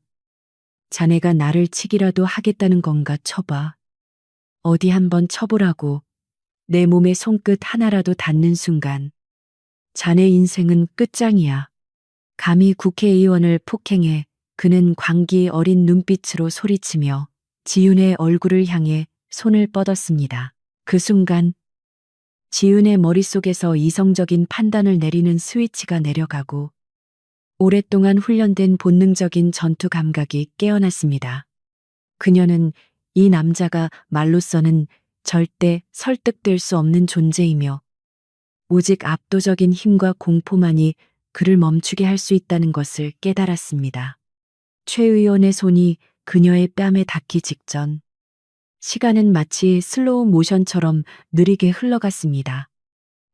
자네가 나를 치기라도 하겠다는 건가 쳐봐. 어디 한번 쳐보라고. 내 몸에 손끝 하나라도 닿는 순간 자네 인생은 끝장이야. 감히 국회의원을 폭행해 그는 광기 어린 눈빛으로 소리치며 지윤의 얼굴을 향해 손을 뻗었습니다. 그 순간 지윤의 머릿속에서 이성적인 판단을 내리는 스위치가 내려가고 오랫동안 훈련된 본능적인 전투 감각이 깨어났습니다. 그녀는 이 남자가 말로서는 절대 설득될 수 없는 존재이며 오직 압도적인 힘과 공포만이 그를 멈추게 할 수 있다는 것을 깨달았습니다. 최 의원의 손이 그녀의 뺨에 닿기 직전 시간은 마치 슬로우 모션처럼 느리게 흘러갔습니다.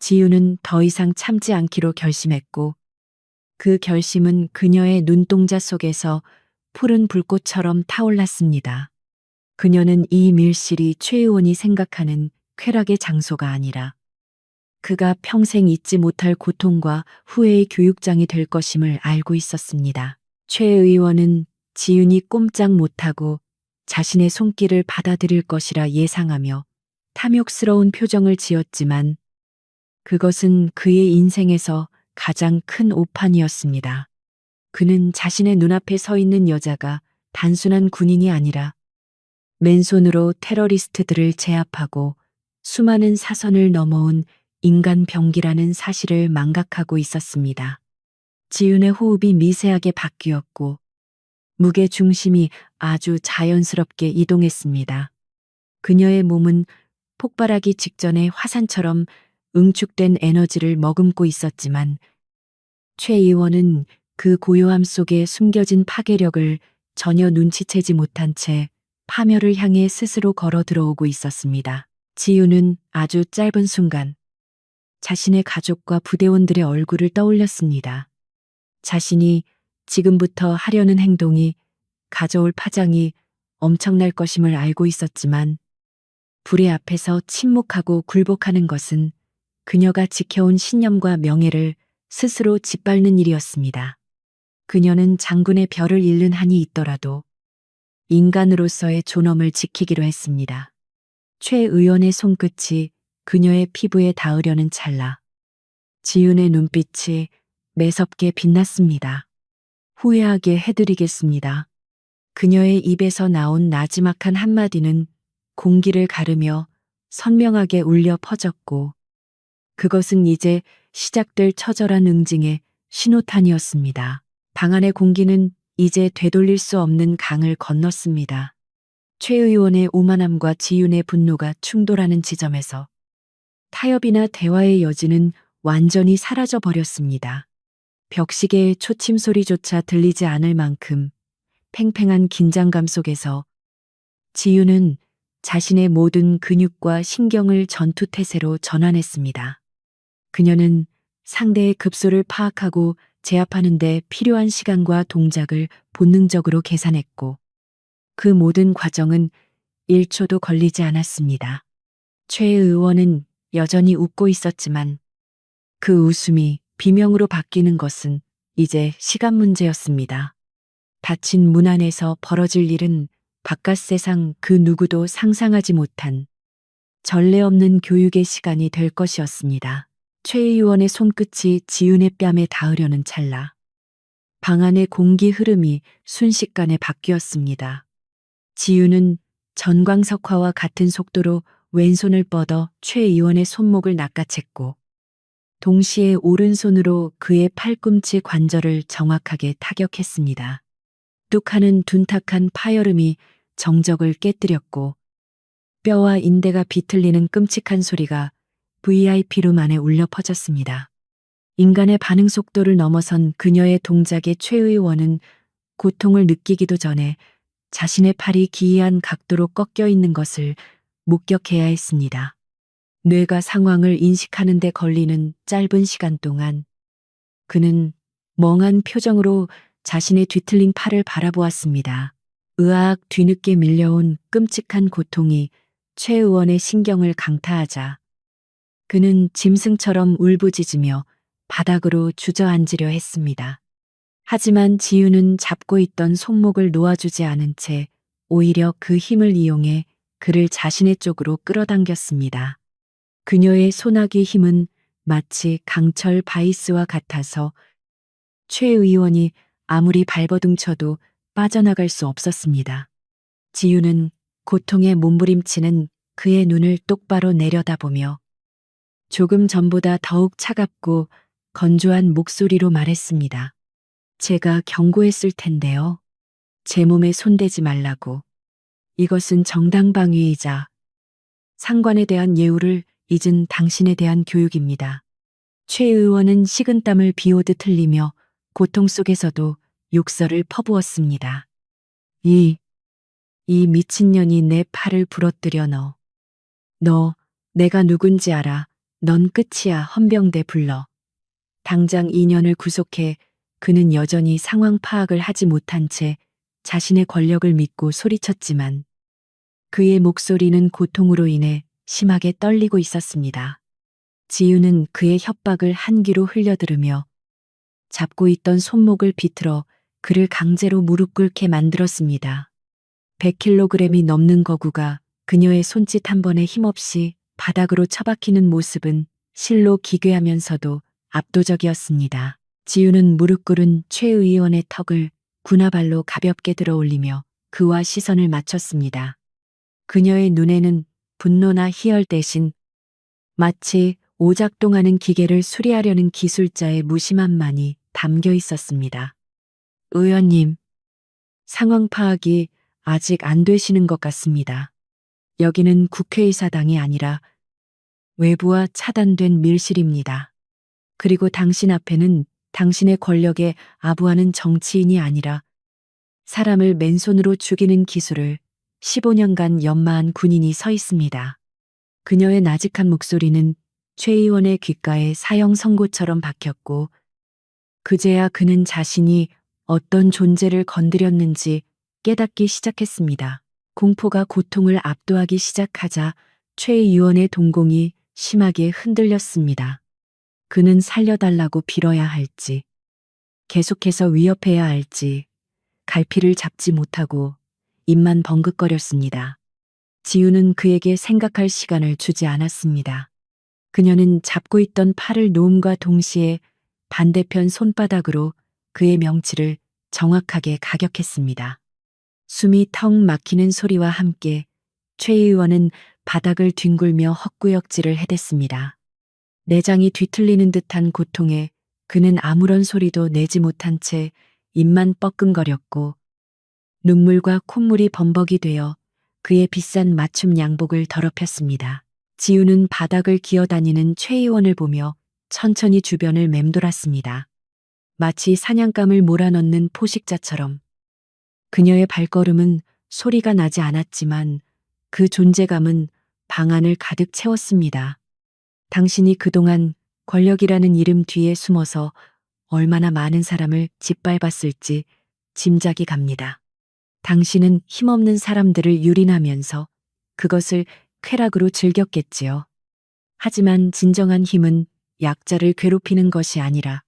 지윤은 더 이상 참지 않기로 결심했고 그 결심은 그녀의 눈동자 속에서 푸른 불꽃처럼 타올랐습니다. 그녀는 이 밀실이 최 의원이 생각하는 쾌락의 장소가 아니라 그가 평생 잊지 못할 고통과 후회의 교육장이 될 것임을 알고 있었습니다. 최 의원은 지윤이 꼼짝 못하고 자신의 손길을 받아들일 것이라 예상하며 탐욕스러운 표정을 지었지만 그것은 그의 인생에서 가장 큰 오판이었습니다. 그는 자신의 눈앞에 서 있는 여자가 단순한 군인이 아니라 맨손으로 테러리스트들을 제압하고 수많은 사선을 넘어온 인간 병기라는 사실을 망각하고 있었습니다. 지윤의 호흡이 미세하게 바뀌었고 무게 중심이 아주 자연스럽게 이동했습니다. 그녀의 몸은 폭발하기 직전에 화산처럼 응축된 에너지를 머금고 있었지만 최 의원은 그 고요함 속에 숨겨진 파괴력을 전혀 눈치채지 못한 채 파멸을 향해 스스로 걸어 들어오고 있었습니다. 지윤은 아주 짧은 순간 자신의 가족과 부대원들의 얼굴을 떠올렸습니다. 자신이 지금부터 하려는 행동이 가져올 파장이 엄청날 것임을 알고 있었지만 불의 앞에서 침묵하고 굴복하는 것은 그녀가 지켜온 신념과 명예를 스스로 짓밟는 일이었습니다. 그녀는 장군의 별을 잃는 한이 있더라도 인간으로서의 존엄을 지키기로 했습니다. 최 의원의 손끝이 그녀의 피부에 닿으려는 찰나 지윤의 눈빛이 매섭게 빛났습니다. 후회하게 해드리겠습니다. 그녀의 입에서 나온 나지막한 한마디는 공기를 가르며 선명하게 울려 퍼졌고 그것은 이제 시작될 처절한 응징의 신호탄이었습니다. 방 안의 공기는 이제 되돌릴 수 없는 강을 건넜습니다. 최 의원의 오만함과 지윤의 분노가 충돌하는 지점에서 타협이나 대화의 여지는 완전히 사라져 버렸습니다. 벽시계의 초침 소리조차 들리지 않을 만큼 팽팽한 긴장감 속에서 지윤은 자신의 모든 근육과 신경을 전투태세로 전환했습니다. 그녀는 상대의 급소를 파악하고 제압하는 데 필요한 시간과 동작을 본능적으로 계산했고 그 모든 과정은 1초도 걸리지 않았습니다. 최 의원은 여전히 웃고 있었지만 그 웃음이 비명으로 바뀌는 것은 이제 시간 문제였습니다. 닫힌 문 안에서 벌어질 일은 바깥 세상 그 누구도 상상하지 못한 전례 없는 교육의 시간이 될 것이었습니다. 최 의원의 손끝이 지윤의 뺨에 닿으려는 찰나 방 안의 공기 흐름이 순식간에 바뀌었습니다. 지윤은 전광석화와 같은 속도로 왼손을 뻗어 최 의원의 손목을 낚아챘고 동시에 오른손으로 그의 팔꿈치 관절을 정확하게 타격했습니다. 뚝하는 둔탁한 파열음이 정적을 깨뜨렸고 뼈와 인대가 비틀리는 끔찍한 소리가 VIP룸 안에 울려 퍼졌습니다. 인간의 반응 속도를 넘어선 그녀의 동작에 최 의원은 고통을 느끼기도 전에 자신의 팔이 기이한 각도로 꺾여 있는 것을 목격해야 했습니다. 뇌가 상황을 인식하는 데 걸리는 짧은 시간 동안 그는 멍한 표정으로 자신의 뒤틀린 팔을 바라보았습니다. 으악 뒤늦게 밀려온 끔찍한 고통이 최 의원의 신경을 강타하자 그는 짐승처럼 울부짖으며 바닥으로 주저앉으려 했습니다. 하지만 지유는 잡고 있던 손목을 놓아주지 않은 채 오히려 그 힘을 이용해 그를 자신의 쪽으로 끌어당겼습니다. 그녀의 손아귀 힘은 마치 강철 바이스와 같아서 최 의원이 아무리 발버둥쳐도 빠져나갈 수 없었습니다. 지유는 고통에 몸부림치는 그의 눈을 똑바로 내려다보며 조금 전보다 더욱 차갑고 건조한 목소리로 말했습니다. 제가 경고했을 텐데요. 제 몸에 손대지 말라고. 이것은 정당방위이자 상관에 대한 예우를 잊은 당신에 대한 교육입니다. 최 의원은 식은땀을 비오듯 흘리며 고통 속에서도 욕설을 퍼부었습니다. 이 미친년이 내 팔을 부러뜨려 너, 내가 누군지 알아. 넌 끝이야. 헌병대 불러. 당장 이 년을 구속해. 그는 여전히 상황 파악을 하지 못한 채 자신의 권력을 믿고 소리쳤지만 그의 목소리는 고통으로 인해 심하게 떨리고 있었습니다. 지유는 그의 협박을 한 귀로 흘려들으며 잡고 있던 손목을 비틀어 그를 강제로 무릎 꿇게 만들었습니다. 100kg이 넘는 거구가 그녀의 손짓 한 번에 힘없이 바닥으로 처박히는 모습은 실로 기괴하면서도 압도적이었습니다. 지유는 무릎 꿇은 최 의원의 턱을 군화발로 가볍게 들어 올리며 그와 시선을 맞췄습니다. 그녀의 눈에는 분노나 희열 대신 마치 오작동하는 기계를 수리하려는 기술자의 무심함만이 담겨 있었습니다. 의원님, 상황 파악이 아직 안 되시는 것 같습니다. 여기는 국회의사당이 아니라 외부와 차단된 밀실입니다. 그리고 당신 앞에는 당신의 권력에 아부하는 정치인이 아니라 사람을 맨손으로 죽이는 기술을 15년간 연마한 군인이 서 있습니다. 그녀의 나직한 목소리는 최 의원의 귓가에 사형 선고처럼 박혔고 그제야 그는 자신이 어떤 존재를 건드렸는지 깨닫기 시작했습니다. 공포가 고통을 압도하기 시작하자 최 의원의 동공이 심하게 흔들렸습니다. 그는 살려달라고 빌어야 할지, 계속해서 위협해야 할지, 갈피를 잡지 못하고 입만 벙긋거렸습니다. 지유는 그에게 생각할 시간을 주지 않았습니다. 그녀는 잡고 있던 팔을 놓음과 동시에 반대편 손바닥으로 그의 명치를 정확하게 가격했습니다. 숨이 턱 막히는 소리와 함께 최 의원은 바닥을 뒹굴며 헛구역질을 해댔습니다. 내장이 뒤틀리는 듯한 고통에 그는 아무런 소리도 내지 못한 채 입만 뻐끔거렸고 눈물과 콧물이 범벅이 되어 그의 비싼 맞춤 양복을 더럽혔습니다. 지우는 바닥을 기어다니는 최 의원을 보며 천천히 주변을 맴돌았습니다. 마치 사냥감을 몰아넣는 포식자처럼. 그녀의 발걸음은 소리가 나지 않았지만 그 존재감은 방 안을 가득 채웠습니다. 당신이 그동안 권력이라는 이름 뒤에 숨어서 얼마나 많은 사람을 짓밟았을지 짐작이 갑니다. 당신은 힘없는 사람들을 유린하면서 그것을 쾌락으로 즐겼겠지요. 하지만 진정한 힘은 약자를 괴롭히는 것이 아니라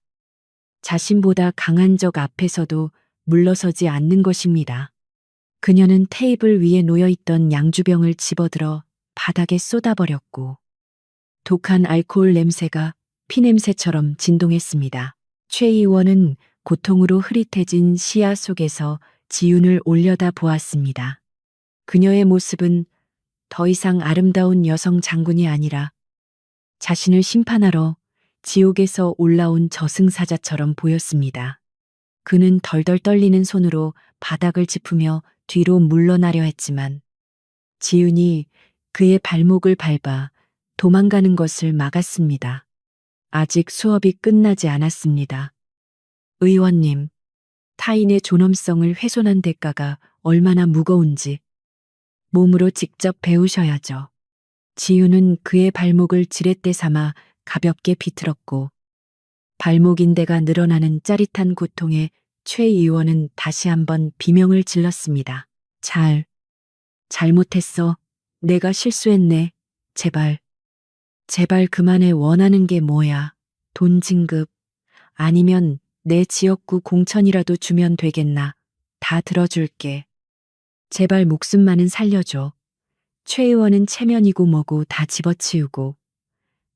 자신보다 강한 적 앞에서도 물러서지 않는 것입니다. 그녀는 테이블 위에 놓여있던 양주병을 집어들어 바닥에 쏟아버렸고 독한 알코올 냄새가 피냄새처럼 진동했습니다. 최 의원은 고통으로 흐릿해진 시야 속에서 지윤을 올려다 보았습니다. 그녀의 모습은 더 이상 아름다운 여성 장군이 아니라 자신을 심판하러 지옥에서 올라온 저승사자처럼 보였습니다. 그는 덜덜 떨리는 손으로 바닥을 짚으며 뒤로 물러나려 했지만 지훈이 그의 발목을 밟아 도망가는 것을 막았습니다. 아직 수업이 끝나지 않았습니다. 의원님, 타인의 존엄성을 훼손한 대가가 얼마나 무거운지 몸으로 직접 배우셔야죠. 지훈은 그의 발목을 지렛대 삼아 가볍게 비틀었고 발목인대가 늘어나는 짜릿한 고통에 최 의원은 다시 한번 비명을 질렀습니다. 잘못했어. 내가 실수했네. 제발 그만해. 원하는 게 뭐야? 돈 진급. 아니면 내 지역구 공천이라도 주면 되겠나? 다 들어줄게. 제발 목숨만은 살려줘. 최 의원은 체면이고 뭐고 다 집어치우고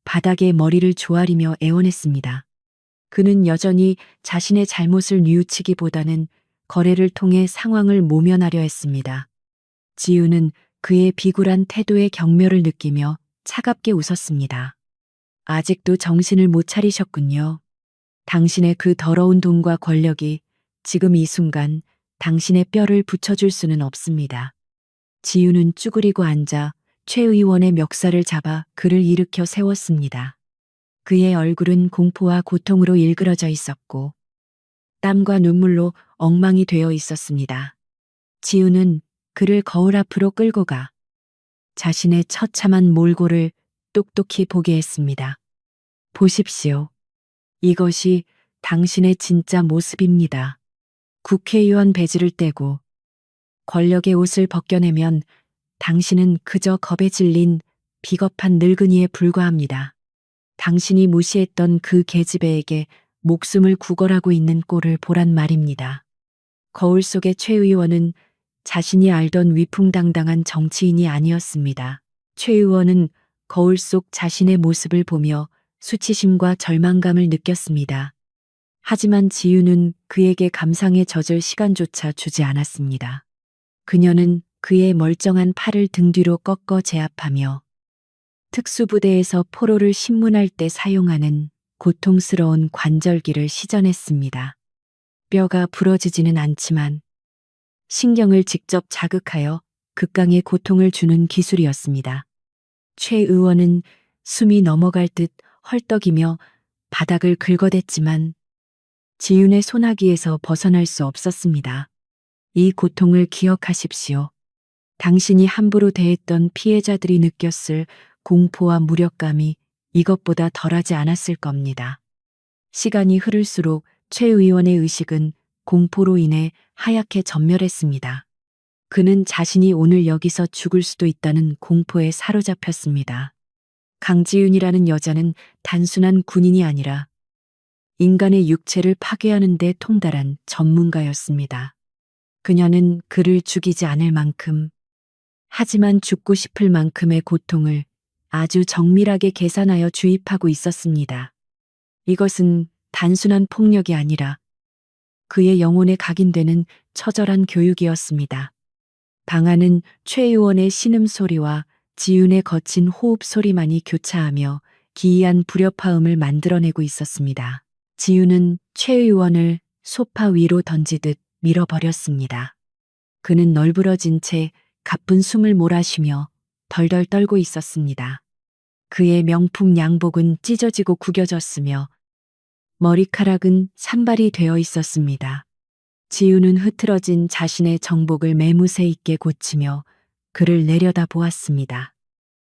바닥에 머리를 조아리며 애원했습니다. 그는 여전히 자신의 잘못을 뉘우치기보다는 거래를 통해 상황을 모면하려 했습니다. 지우는 그의 비굴한 태도에 경멸을 느끼며 차갑게 웃었습니다. 아직도 정신을 못 차리셨군요. 당신의 그 더러운 돈과 권력이 지금 이 순간 당신의 뼈를 붙여줄 수는 없습니다. 지우는 쭈그리고 앉아 최 의원의 멱살을 잡아 그를 일으켜 세웠습니다. 그의 얼굴은 공포와 고통으로 일그러져 있었고 땀과 눈물로 엉망이 되어 있었습니다. 지우는 그를 거울 앞으로 끌고 가 자신의 처참한 몰골을 똑똑히 보게 했습니다. 보십시오. 이것이 당신의 진짜 모습입니다. 국회의원 배지를 떼고 권력의 옷을 벗겨내면 당신은 그저 겁에 질린 비겁한 늙은이에 불과합니다. 당신이 무시했던 그 계집애에게 목숨을 구걸하고 있는 꼴을 보란 말입니다. 거울 속의 최 의원은 자신이 알던 위풍당당한 정치인이 아니었습니다. 최 의원은 거울 속 자신의 모습을 보며 수치심과 절망감을 느꼈습니다. 하지만 지유는 그에게 감상에 젖을 시간조차 주지 않았습니다. 그녀는 그의 멀쩡한 팔을 등 뒤로 꺾어 제압하며 특수부대에서 포로를 신문할 때 사용하는 고통스러운 관절기를 시전했습니다. 뼈가 부러지지는 않지만 신경을 직접 자극하여 극강의 고통을 주는 기술이었습니다. 최 의원은 숨이 넘어갈 듯 헐떡이며 바닥을 긁어댔지만 지윤의 소나기에서 벗어날 수 없었습니다. 이 고통을 기억하십시오. 당신이 함부로 대했던 피해자들이 느꼈을 공포와 무력감이 이것보다 덜하지 않았을 겁니다. 시간이 흐를수록 최 의원의 의식은 공포로 인해 하얗게 전멸했습니다. 그는 자신이 오늘 여기서 죽을 수도 있다는 공포에 사로잡혔습니다. 강지윤이라는 여자는 단순한 군인이 아니라 인간의 육체를 파괴하는 데 통달한 전문가였습니다. 그녀는 그를 죽이지 않을 만큼, 하지만 죽고 싶을 만큼의 고통을 아주 정밀하게 계산하여 주입하고 있었습니다. 이것은 단순한 폭력이 아니라 그의 영혼에 각인되는 처절한 교육이었습니다. 방 안은 최 의원의 신음소리와 지윤의 거친 호흡 소리만이 교차하며 기이한 불협화음을 만들어내고 있었습니다. 지윤은 최 의원을 소파 위로 던지듯 밀어버렸습니다. 그는 널브러진 채 가쁜 숨을 몰아쉬며 덜덜 떨고 있었습니다. 그의 명품 양복은 찢어지고 구겨졌으며 머리카락은 산발이 되어 있었습니다. 지우는 흐트러진 자신의 정복을 매무새 있게 고치며 그를 내려다 보았습니다.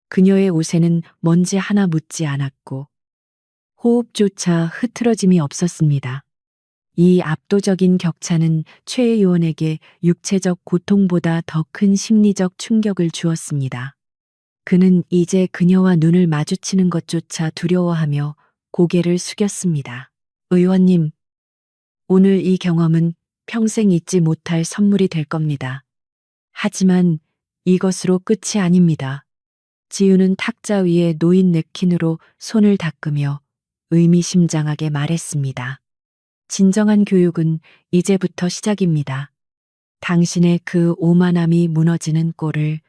그녀의 옷에는 먼지 하나 묻지 않았고 호흡조차 흐트러짐이 없었습니다. 이 압도적인 격차는 최 의원에게 육체적 고통보다 더 큰 심리적 충격을 주었습니다. 그는 이제 그녀와 눈을 마주치는 것조차 두려워하며 고개를 숙였습니다. 의원님, 오늘 이 경험은 평생 잊지 못할 선물이 될 겁니다. 하지만 이것으로 끝이 아닙니다. 지우는 탁자 위에 놓인 냅킨으로 손을 닦으며 의미심장하게 말했습니다. 진정한 교육은 이제부터 시작입니다. 당신의 그 오만함이 무너지는 꼴을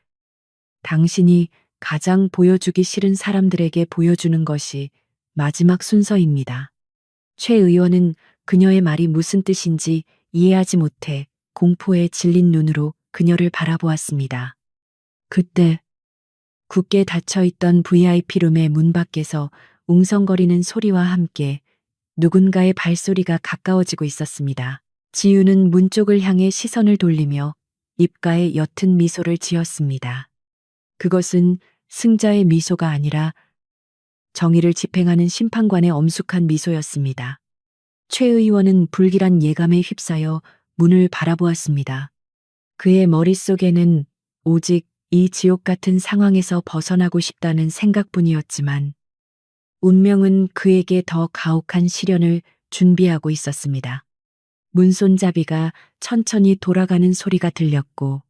당신이 가장 보여주기 싫은 사람들에게 보여주는 것이 마지막 순서입니다. 최 의원은 그녀의 말이 무슨 뜻인지 이해하지 못해 공포에 질린 눈으로 그녀를 바라보았습니다. 그때 굳게 닫혀있던 VIP룸의 문 밖에서 웅성거리는 소리와 함께 누군가의 발소리가 가까워지고 있었습니다. 지우는 문 쪽을 향해 시선을 돌리며 입가에 옅은 미소를 지었습니다. 그것은 승자의 미소가 아니라 정의를 집행하는 심판관의 엄숙한 미소였습니다. 최 의원은 불길한 예감에 휩싸여 문을 바라보았습니다. 그의 머릿속에는 오직 이 지옥 같은 상황에서 벗어나고 싶다는 생각뿐이었지만 운명은 그에게 더 가혹한 시련을 준비하고 있었습니다. 문손잡이가 천천히 돌아가는 소리가 들렸고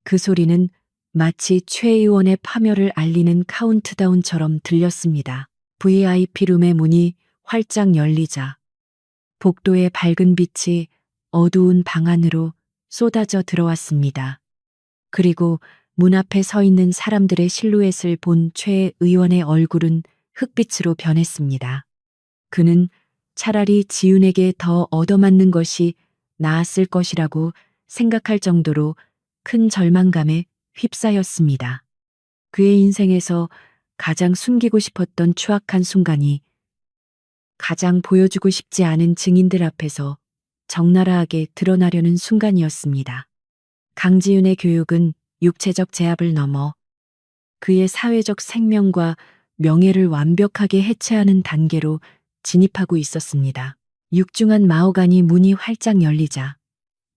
그 소리는 마치 최 의원의 파멸을 알리는 카운트다운처럼 들렸습니다. VIP룸의 문이 활짝 열리자 복도의 밝은 빛이 어두운 방 안으로 쏟아져 들어왔습니다. 그리고 문 앞에 서 있는 사람들의 실루엣을 본 최 의원의 얼굴은 흑빛으로 변했습니다. 그는 차라리 지윤에게 더 얻어맞는 것이 나았을 것이라고 생각할 정도로 큰 절망감에 휩싸였습니다. 그의 인생에서 가장 숨기고 싶었던 추악한 순간이 가장 보여주고 싶지 않은 증인들 앞에서 적나라하게 드러나려는 순간이었습니다. 강지윤의 교육은 육체적 제압을 넘어 그의 사회적 생명과 명예를 완벽하게 해체하는 단계로 진입하고 있었습니다. 육중한 마호가니 문이 활짝 열리자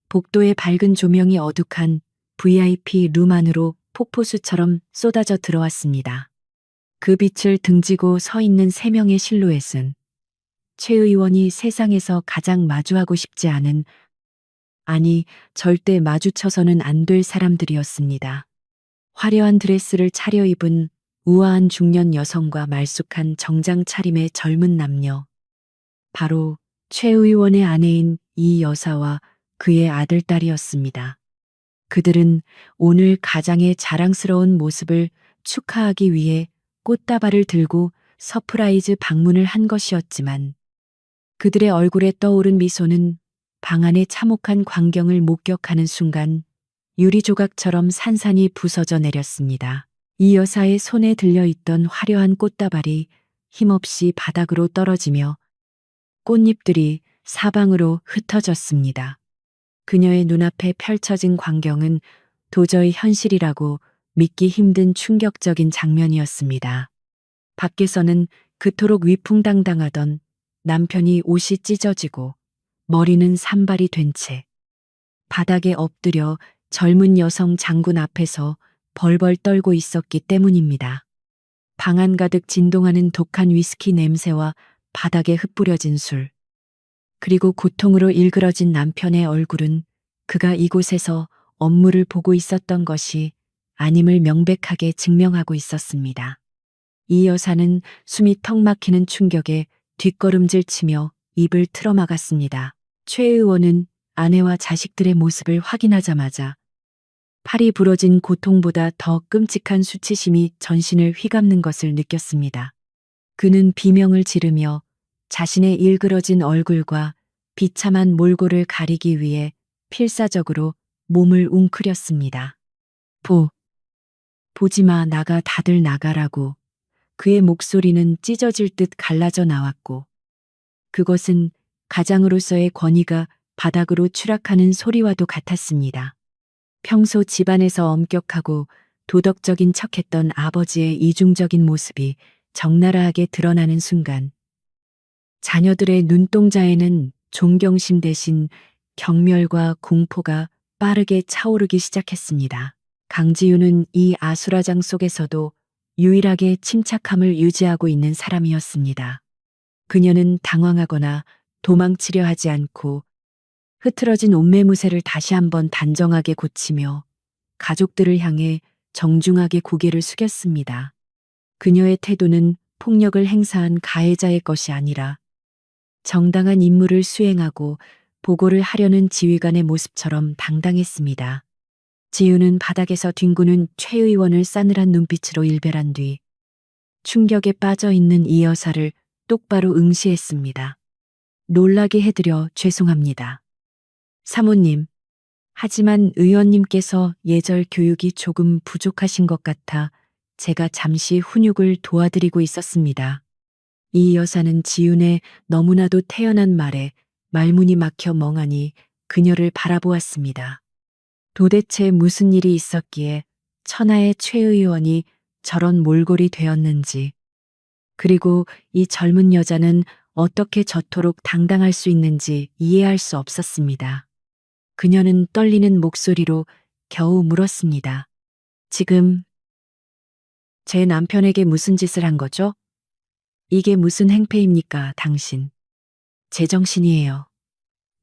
복도의 밝은 조명이 어둑한 VIP 룸 안으로 폭포수처럼 쏟아져 들어왔습니다. 그 빛을 등지고 서 있는 세 명의 실루엣은 최 의원이 세상에서 가장 마주하고 싶지 않은, 아니 절대 마주쳐서는 안 될 사람들이었습니다. 화려한 드레스를 차려입은 우아한 중년 여성과 말쑥한 정장 차림의 젊은 남녀. 바로 최 의원의 아내인 이 여사와 그의 아들딸이었습니다. 그들은 오늘 가장의 자랑스러운 모습을 축하하기 위해 꽃다발을 들고 서프라이즈 방문을 한 것이었지만 그들의 얼굴에 떠오른 미소는 방 안의 참혹한 광경을 목격하는 순간 유리 조각처럼 산산이 부서져 내렸습니다. 이 여사의 손에 들려있던 화려한 꽃다발이 힘없이 바닥으로 떨어지며 꽃잎들이 사방으로 흩어졌습니다. 그녀의 눈앞에 펼쳐진 광경은 도저히 현실이라고 믿기 힘든 충격적인 장면이었습니다. 밖에서는 그토록 위풍당당하던 남편이 옷이 찢어지고 머리는 산발이 된 채 바닥에 엎드려 젊은 여성 장군 앞에서 벌벌 떨고 있었기 때문입니다. 방 안 가득 진동하는 독한 위스키 냄새와 바닥에 흩뿌려진 술, 그리고 고통으로 일그러진 남편의 얼굴은 그가 이곳에서 업무를 보고 있었던 것이 아님을 명백하게 증명하고 있었습니다. 이 여사는 숨이 턱 막히는 충격에 뒷걸음질 치며 입을 틀어막았습니다. 최 의원은 아내와 자식들의 모습을 확인하자마자 팔이 부러진 고통보다 더 끔찍한 수치심이 전신을 휘감는 것을 느꼈습니다. 그는 비명을 지르며 자신의 일그러진 얼굴과 비참한 몰골을 가리기 위해 필사적으로 몸을 웅크렸습니다. 보지마, 나가, 다들 나가라고. 그의 목소리는 찢어질 듯 갈라져 나왔고 그것은 가장으로서의 권위가 바닥으로 추락하는 소리와도 같았습니다. 평소 집안에서 엄격하고 도덕적인 척했던 아버지의 이중적인 모습이 적나라하게 드러나는 순간 자녀들의 눈동자에는 존경심 대신 경멸과 공포가 빠르게 차오르기 시작했습니다. 강지윤은 이 아수라장 속에서도 유일하게 침착함을 유지하고 있는 사람이었습니다. 그녀는 당황하거나 도망치려 하지 않고 흐트러진 옷매무새를 다시 한번 단정하게 고치며 가족들을 향해 정중하게 고개를 숙였습니다. 그녀의 태도는 폭력을 행사한 가해자의 것이 아니라 정당한 임무를 수행하고 보고를 하려는 지휘관의 모습처럼 당당했습니다. 지우는 바닥에서 뒹구는 최 의원을 싸늘한 눈빛으로 일별한 뒤 충격에 빠져 있는 이 여사를 똑바로 응시했습니다. 놀라게 해드려 죄송합니다. 사모님, 하지만 의원님께서 예절 교육이 조금 부족하신 것 같아 제가 잠시 훈육을 도와드리고 있었습니다. 이 여사는 지윤의 너무나도 태연한 말에 말문이 막혀 멍하니 그녀를 바라보았습니다. 도대체 무슨 일이 있었기에 천하의 최 의원이 저런 몰골이 되었는지, 그리고 이 젊은 여자는 어떻게 저토록 당당할 수 있는지 이해할 수 없었습니다. 그녀는 떨리는 목소리로 겨우 물었습니다. 지금 제 남편에게 무슨 짓을 한 거죠? 이게 무슨 행패입니까, 당신? 제정신이에요.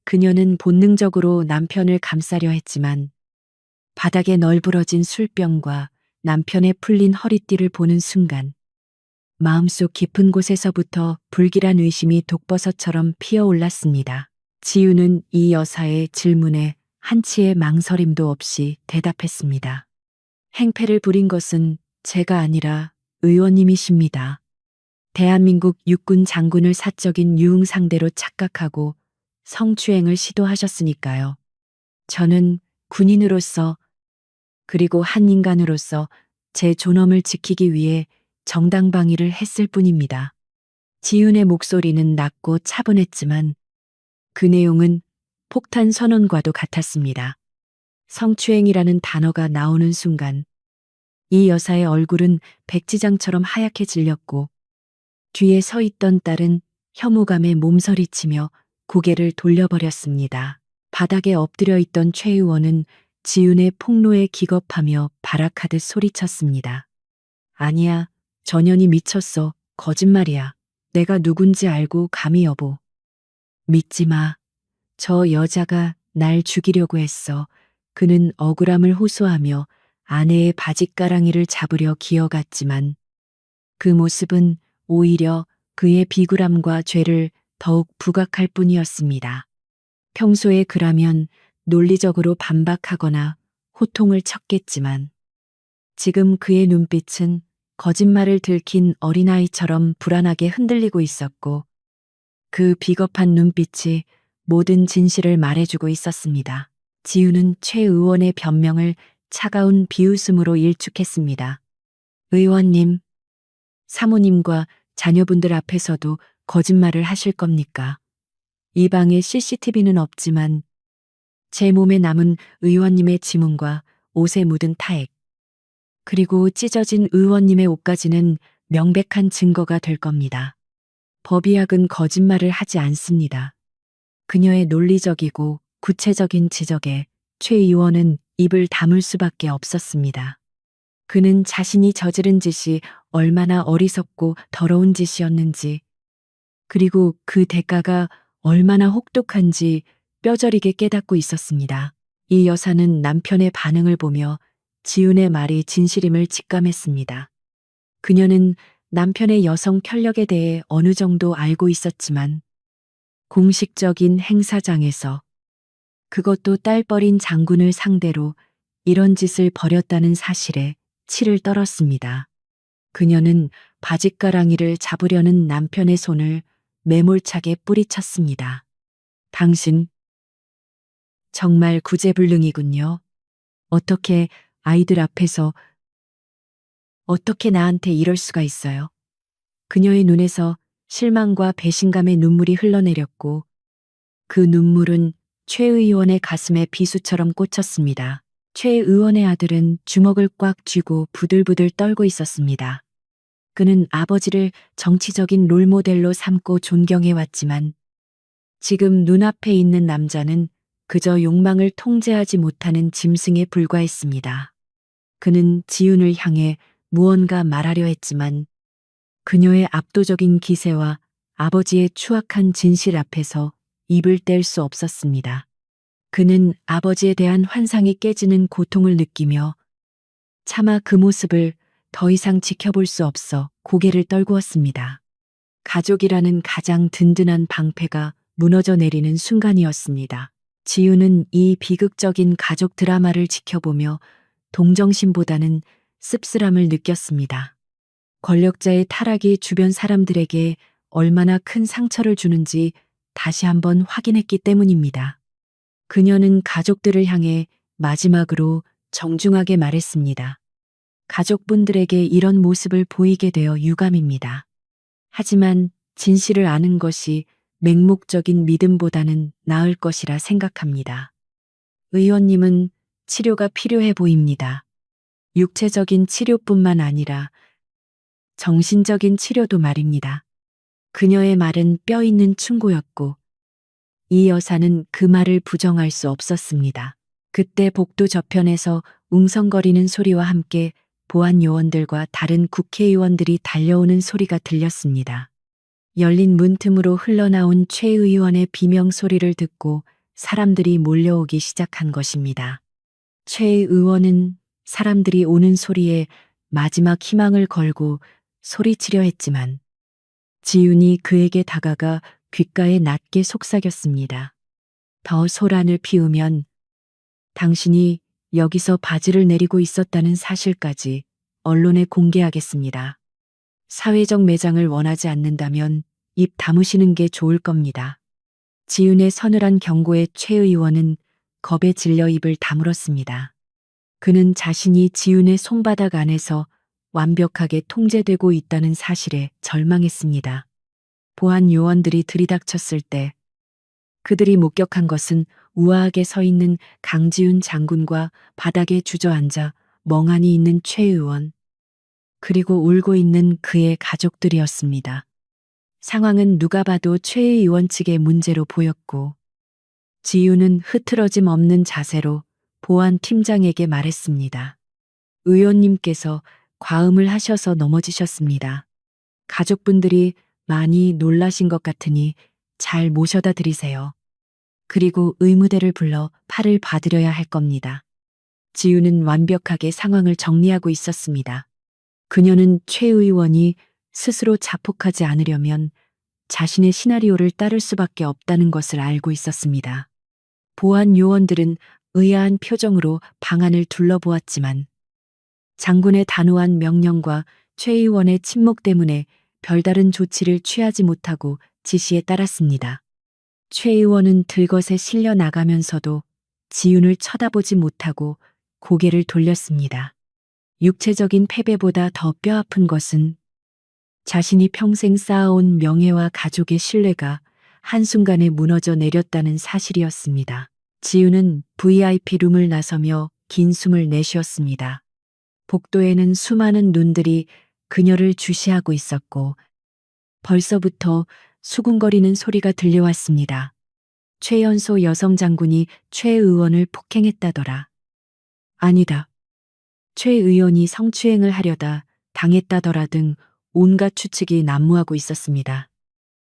그녀는 본능적으로 남편을 감싸려 했지만 바닥에 널브러진 술병과 남편의 풀린 허리띠를 보는 순간 마음속 깊은 곳에서부터 불길한 의심이 독버섯처럼 피어올랐습니다. 지우는 이 여사의 질문에 한치의 망설임도 없이 대답했습니다. 행패를 부린 것은 제가 아니라 의원님이십니다. 대한민국 육군 장군을 사적인 유흥 상대로 착각하고 성추행을 시도하셨으니까요. 저는 군인으로서 그리고 한 인간으로서 제 존엄을 지키기 위해 정당방위를 했을 뿐입니다. 지윤의 목소리는 낮고 차분했지만 그 내용은 폭탄 선언과도 같았습니다. 성추행이라는 단어가 나오는 순간 이 여사의 얼굴은 백지장처럼 하얗게 질렸고 뒤에 서 있던 딸은 혐오감에 몸서리치며 고개를 돌려버렸습니다. 바닥에 엎드려 있던 최 의원은 지윤의 폭로에 기겁하며 발악하듯 소리쳤습니다. 아니야, 전현이 미쳤어. 거짓말이야. 내가 누군지 알고 감히 여보. 믿지 마. 저 여자가 날 죽이려고 했어. 그는 억울함을 호소하며 아내의 바짓가랑이를 잡으려 기어갔지만 그 모습은 오히려 그의 비굴함과 죄를 더욱 부각할 뿐이었습니다. 평소에 그라면 논리적으로 반박하거나 호통을 쳤겠지만 지금 그의 눈빛은 거짓말을 들킨 어린아이처럼 불안하게 흔들리고 있었고 그 비겁한 눈빛이 모든 진실을 말해주고 있었습니다. 지우는 최 의원의 변명을 차가운 비웃음으로 일축했습니다. 의원님, 사모님과 자녀분들 앞에서도 거짓말을 하실 겁니까? 이 방에 CCTV는 없지만 제 몸에 남은 의원님의 지문과 옷에 묻은 타액, 그리고 찢어진 의원님의 옷까지는 명백한 증거가 될 겁니다. 법의학은 거짓말을 하지 않습니다. 그녀의 논리적이고 구체적인 지적에 최 의원은 입을 다물 수밖에 없었습니다. 그는 자신이 저지른 짓이 얼마나 어리석고 더러운 짓이었는지, 그리고 그 대가가 얼마나 혹독한지 뼈저리게 깨닫고 있었습니다. 이 여사는 남편의 반응을 보며 지윤의 말이 진실임을 직감했습니다. 그녀는 남편의 여성 편력에 대해 어느 정도 알고 있었지만 공식적인 행사장에서, 그것도 딸버린 장군을 상대로 이런 짓을 벌였다는 사실에 치를 떨었습니다. 그녀는 바짓가랑이를 잡으려는 남편의 손을 매몰차게 뿌리쳤습니다. 당신 정말 구제불능이군요. 어떻게 아이들 앞에서 어떻게 나한테 이럴 수가 있어요? 그녀의 눈에서 실망과 배신감의 눈물이 흘러내렸고 그 눈물은 최 의원의 가슴에 비수처럼 꽂혔습니다. 최 의원의 아들은 주먹을 꽉 쥐고 부들부들 떨고 있었습니다. 그는 아버지를 정치적인 롤모델로 삼고 존경해왔지만 지금 눈앞에 있는 남자는 그저 욕망을 통제하지 못하는 짐승에 불과했습니다. 그는 지윤을 향해 무언가 말하려 했지만 그녀의 압도적인 기세와 아버지의 추악한 진실 앞에서 입을 뗄 수 없었습니다. 그는 아버지에 대한 환상이 깨지는 고통을 느끼며 차마 그 모습을 더 이상 지켜볼 수 없어 고개를 떨구었습니다. 가족이라는 가장 든든한 방패가 무너져 내리는 순간이었습니다. 지윤은 이 비극적인 가족 드라마를 지켜보며 동정심보다는 씁쓸함을 느꼈습니다. 권력자의 타락이 주변 사람들에게 얼마나 큰 상처를 주는지 다시 한번 확인했기 때문입니다. 그녀는 가족들을 향해 마지막으로 정중하게 말했습니다. 가족분들에게 이런 모습을 보이게 되어 유감입니다. 하지만 진실을 아는 것이 맹목적인 믿음보다는 나을 것이라 생각합니다. 의원님은 치료가 필요해 보입니다. 육체적인 치료뿐만 아니라 정신적인 치료도 말입니다. 그녀의 말은 뼈 있는 충고였고 이 여사는 그 말을 부정할 수 없었습니다. 그때 복도 저편에서 웅성거리는 소리와 함께 보안 요원들과 다른 국회의원들이 달려오는 소리가 들렸습니다. 열린 문 틈으로 흘러나온 최 의원의 비명 소리를 듣고 사람들이 몰려오기 시작한 것입니다. 최 의원은 사람들이 오는 소리에 마지막 희망을 걸고 소리치려 했지만 지윤이 그에게 다가가 귓가에 낮게 속삭였습니다. 더 소란을 피우면 당신이 여기서 바지를 내리고 있었다는 사실까지 언론에 공개하겠습니다. 사회적 매장을 원하지 않는다면 입 다무시는 게 좋을 겁니다. 지윤의 서늘한 경고에 최 의원은 겁에 질려 입을 다물었습니다. 그는 자신이 지윤의 손바닥 안에서 완벽하게 통제되고 있다는 사실에 절망했습니다. 보안 요원들이 들이닥쳤을 때 그들이 목격한 것은 우아하게 서 있는 강지훈 장군과 바닥에 주저앉아 멍하니 있는 최 의원, 그리고 울고 있는 그의 가족들이었습니다. 상황은 누가 봐도 최 의원 측의 문제로 보였고 지윤은 흐트러짐 없는 자세로 보안 팀장에게 말했습니다. 의원님께서 과음을 하셔서 넘어지셨습니다. 가족분들이 많이 놀라신 것 같으니 잘 모셔다 드리세요. 그리고 의무대를 불러 팔을 봐드려야 할 겁니다. 지윤은 완벽하게 상황을 정리하고 있었습니다. 그녀는 최 의원이 스스로 자폭하지 않으려면 자신의 시나리오를 따를 수밖에 없다는 것을 알고 있었습니다. 보안 요원들은 의아한 표정으로 방안을 둘러보았지만 장군의 단호한 명령과 최 의원의 침묵 때문에 별다른 조치를 취하지 못하고 지시에 따랐습니다. 최 의원은 들것에 실려 나가면서도 지윤을 쳐다보지 못하고 고개를 돌렸습니다. 육체적인 패배보다 더 뼈아픈 것은 자신이 평생 쌓아온 명예와 가족의 신뢰가 한순간에 무너져 내렸다는 사실이었습니다. 지윤은 VIP 룸을 나서며 긴 숨을 내쉬었습니다. 복도에는 수많은 눈들이 그녀를 주시하고 있었고 벌써부터 수군거리는 소리가 들려왔습니다. 최연소 여성 장군이 최 의원을 폭행했다더라. 아니다. 최 의원이 성추행을 하려다 당했다더라 등 온갖 추측이 난무하고 있었습니다.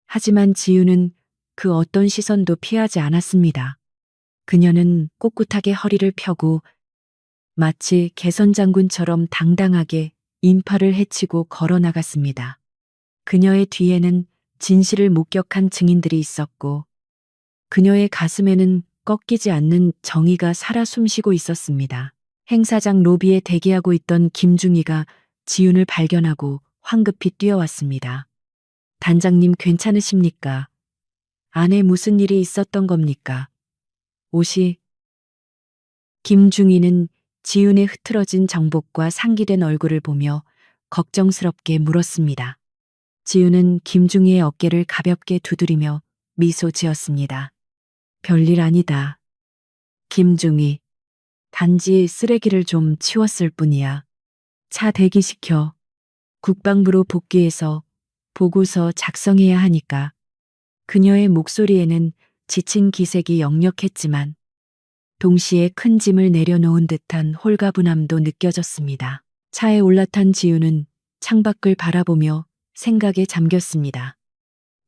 하지만 지윤은 그 어떤 시선도 피하지 않았습니다. 그녀는 꼿꼿하게 허리를 펴고 마치 개선 장군처럼 당당하게 인파를 헤치고 걸어 나갔습니다. 그녀의 뒤에는 진실을 목격한 증인들이 있었고 그녀의 가슴에는 꺾이지 않는 정의가 살아 숨쉬고 있었습니다. 행사장 로비에 대기하고 있던 김중희가 지윤을 발견하고 황급히 뛰어왔습니다. 단장님 괜찮으십니까? 안에 무슨 일이 있었던 겁니까? 옷이. 김중희는 지윤의 흐트러진 정복과 상기된 얼굴을 보며 걱정스럽게 물었습니다. 지윤은 김중희의 어깨를 가볍게 두드리며 미소 지었습니다. 별일 아니다. 김중희. 단지 쓰레기를 좀 치웠을 뿐이야. 차 대기시켜. 국방부로 복귀해서 보고서 작성해야 하니까. 그녀의 목소리에는 지친 기색이 역력했지만 동시에 큰 짐을 내려놓은 듯한 홀가분함도 느껴졌습니다. 차에 올라탄 지윤은 창밖을 바라보며 생각에 잠겼습니다.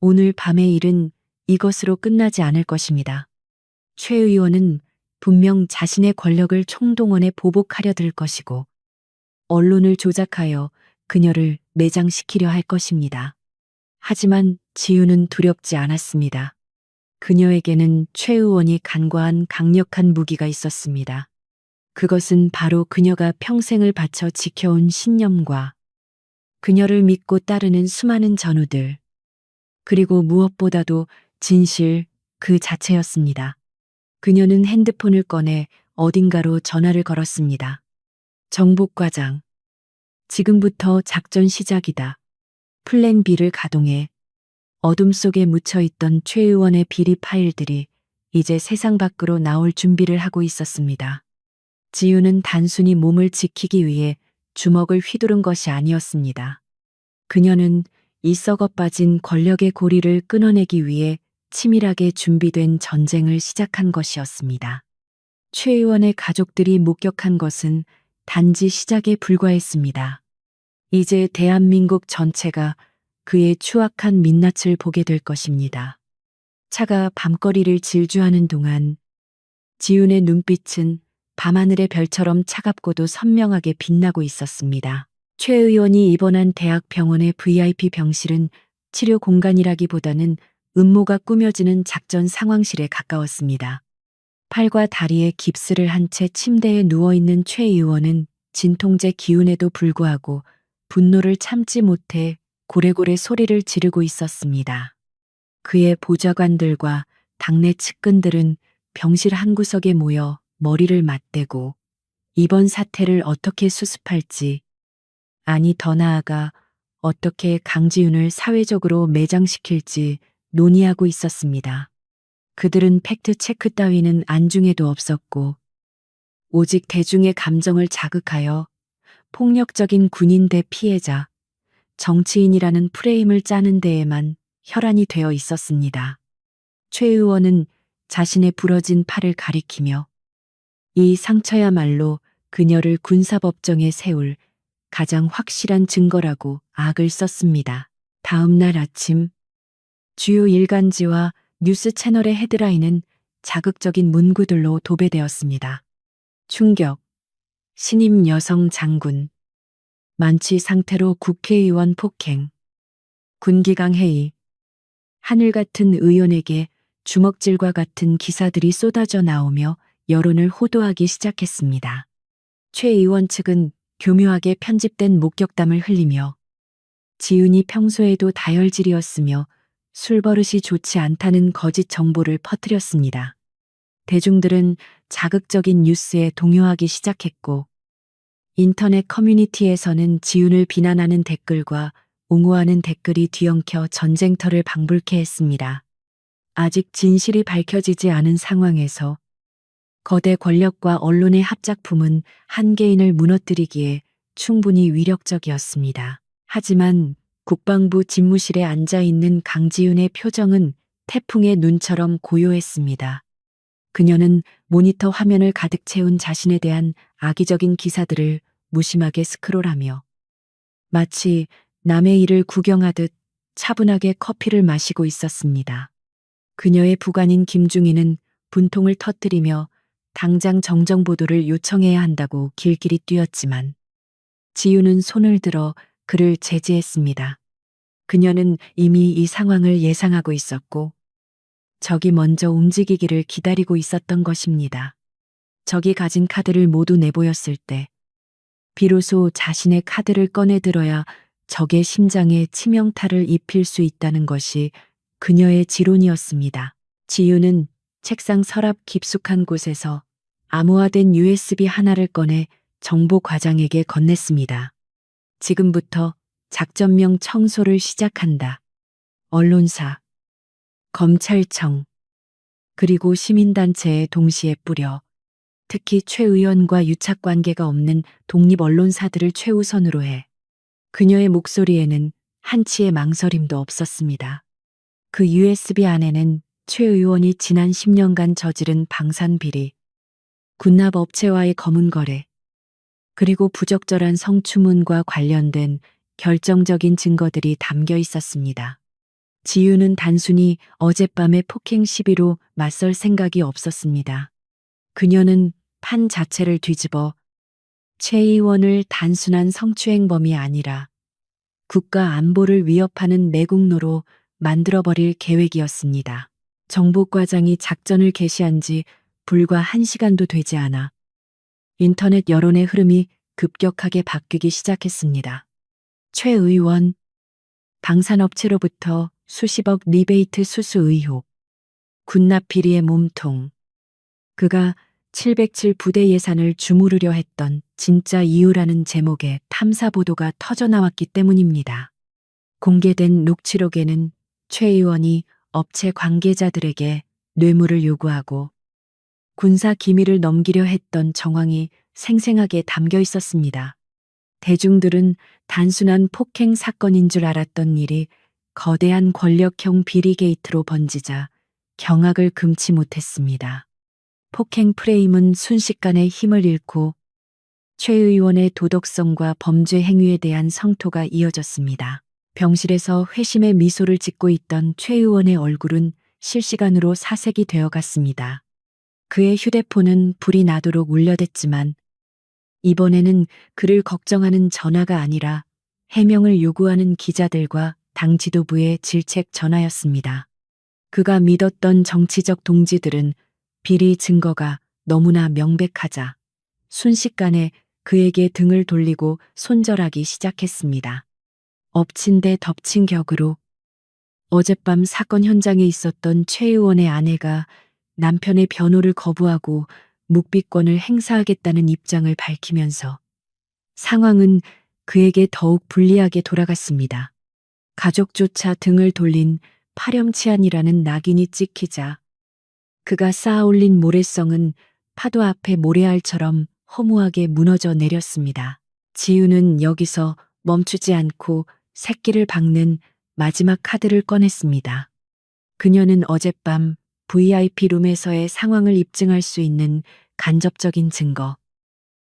오늘 밤의 일은 이것으로 끝나지 않을 것입니다. 최 의원은 분명 자신의 권력을 총동원해 보복하려 들 것이고 언론을 조작하여 그녀를 매장시키려 할 것입니다. 하지만 지윤은 두렵지 않았습니다. 그녀에게는 최 의원이 간과한 강력한 무기가 있었습니다. 그것은 바로 그녀가 평생을 바쳐 지켜온 신념과 그녀를 믿고 따르는 수많은 전우들, 그리고 무엇보다도 진실 그 자체였습니다. 그녀는 핸드폰을 꺼내 어딘가로 전화를 걸었습니다. 정복과장. 지금부터 작전 시작이다. 플랜 B를 가동해. 어둠 속에 묻혀있던 최 의원의 비리 파일들이 이제 세상 밖으로 나올 준비를 하고 있었습니다. 지우는 단순히 몸을 지키기 위해 주먹을 휘두른 것이 아니었습니다. 그녀는 이 썩어 빠진 권력의 고리를 끊어내기 위해 치밀하게 준비된 전쟁을 시작한 것이었습니다. 최 의원의 가족들이 목격한 것은 단지 시작에 불과했습니다. 이제 대한민국 전체가 그의 추악한 민낯을 보게 될 것입니다. 차가 밤거리를 질주하는 동안 지훈의 눈빛은 밤하늘의 별처럼 차갑고도 선명하게 빛나고 있었습니다. 최 의원이 입원한 대학병원의 VIP 병실은 치료 공간이라기보다는 음모가 꾸며지는 작전 상황실에 가까웠습니다. 팔과 다리에 깁스를 한 채 침대에 누워있는 최 의원은 진통제 기운에도 불구하고 분노를 참지 못해 고래고래 소리를 지르고 있었습니다. 그의 보좌관들과 당내 측근들은 병실 한 구석에 모여 머리를 맞대고 이번 사태를 어떻게 수습할지, 아니 더 나아가 어떻게 강지훈을 사회적으로 매장시킬지 논의하고 있었습니다. 그들은 팩트 체크 따위는 안중에도 없었고 오직 대중의 감정을 자극하여 폭력적인 군인 대 피해자, 정치인이라는 프레임을 짜는 데에만 혈안이 되어 있었습니다. 최 의원은 자신의 부러진 팔을 가리키며 이 상처야말로 그녀를 군사법정에 세울 가장 확실한 증거라고 악을 썼습니다. 다음 날 아침 주요 일간지와 뉴스 채널의 헤드라인은 자극적인 문구들로 도배되었습니다. 충격, 신임 여성 장군, 만취 상태로 국회의원 폭행, 군기강 회의, 하늘 같은 의원에게 주먹질과 같은 기사들이 쏟아져 나오며 여론을 호도하기 시작했습니다. 최 의원 측은 교묘하게 편집된 목격담을 흘리며 지훈이 평소에도 다혈질이었으며 술버릇이 좋지 않다는 거짓 정보를 퍼뜨렸습니다. 대중들은 자극적인 뉴스에 동요하기 시작했고 인터넷 커뮤니티에서는 지훈을 비난하는 댓글과 옹호하는 댓글이 뒤엉켜 전쟁터를 방불케 했습니다. 아직 진실이 밝혀지지 않은 상황에서 거대 권력과 언론의 합작품은 한 개인을 무너뜨리기에 충분히 위력적이었습니다. 하지만 국방부 집무실에 앉아 있는 강지훈의 표정은 태풍의 눈처럼 고요했습니다. 그녀는 모니터 화면을 가득 채운 자신에 대한 악의적인 기사들을 무심하게 스크롤하며 마치 남의 일을 구경하듯 차분하게 커피를 마시고 있었습니다. 그녀의 부관인 김중희는 분통을 터뜨리며 당장 정정보도를 요청해야 한다고 길길이 뛰었지만 지우는 손을 들어 그를 제지했습니다. 그녀는 이미 이 상황을 예상하고 있었고 적이 먼저 움직이기를 기다리고 있었던 것입니다. 적이 가진 카드를 모두 내보였을 때 비로소 자신의 카드를 꺼내 들어야 적의 심장에 치명타를 입힐 수 있다는 것이 그녀의 지론이었습니다. 지유는 책상 서랍 깊숙한 곳에서 암호화된 USB 하나를 꺼내 정보 과장에게 건넸습니다. 지금부터 작전명 청소를 시작한다. 언론사, 검찰청, 그리고 시민단체에 동시에 뿌려 특히 최 의원과 유착 관계가 없는 독립 언론사들을 최우선으로 해. 그녀의 목소리에는 한치의 망설임도 없었습니다. 그 USB 안에는 최 의원이 지난 10년간 저지른 방산 비리, 군납 업체와의 검은 거래, 그리고 부적절한 성추문과 관련된 결정적인 증거들이 담겨 있었습니다. 지유는 단순히 어젯밤의 폭행 시비로 맞설 생각이 없었습니다. 그녀는 판 자체를 뒤집어 최 의원을 단순한 성추행범이 아니라 국가 안보를 위협하는 매국노로 만들어버릴 계획이었습니다. 정보과장이 작전을 개시한 지 불과 1시간도 되지 않아 인터넷 여론의 흐름이 급격하게 바뀌기 시작했습니다. 최 의원, 방산업체로부터 수십억 리베이트 수수 의혹, 군납 비리의 몸통. 그가 707 부대 예산을 주무르려 했던 진짜 이유라는 제목의 탐사 보도가 터져나왔기 때문입니다. 공개된 녹취록에는 최 의원이 업체 관계자들에게 뇌물을 요구하고 군사 기밀을 넘기려 했던 정황이 생생하게 담겨 있었습니다. 대중들은 단순한 폭행 사건인 줄 알았던 일이 거대한 권력형 비리 게이트로 번지자 경악을 금치 못했습니다. 폭행 프레임은 순식간에 힘을 잃고 최 의원의 도덕성과 범죄 행위에 대한 성토가 이어졌습니다. 병실에서 회심의 미소를 짓고 있던 최 의원의 얼굴은 실시간으로 사색이 되어 갔습니다. 그의 휴대폰은 불이 나도록 울려댔지만 이번에는 그를 걱정하는 전화가 아니라 해명을 요구하는 기자들과 당 지도부의 질책 전화였습니다. 그가 믿었던 정치적 동지들은 비리 증거가 너무나 명백하자 순식간에 그에게 등을 돌리고 손절하기 시작했습니다. 엎친 데 덮친 격으로 어젯밤 사건 현장에 있었던 최 의원의 아내가 남편의 변호를 거부하고 묵비권을 행사하겠다는 입장을 밝히면서 상황은 그에게 더욱 불리하게 돌아갔습니다. 가족조차 등을 돌린 파렴치한이라는 낙인이 찍히자 그가 쌓아올린 모래성은 파도 앞에 모래알처럼 허무하게 무너져 내렸습니다. 지우는 여기서 멈추지 않고 새끼를 박는 마지막 카드를 꺼냈습니다. 그녀는 어젯밤 VIP 룸에서의 상황을 입증할 수 있는 간접적인 증거,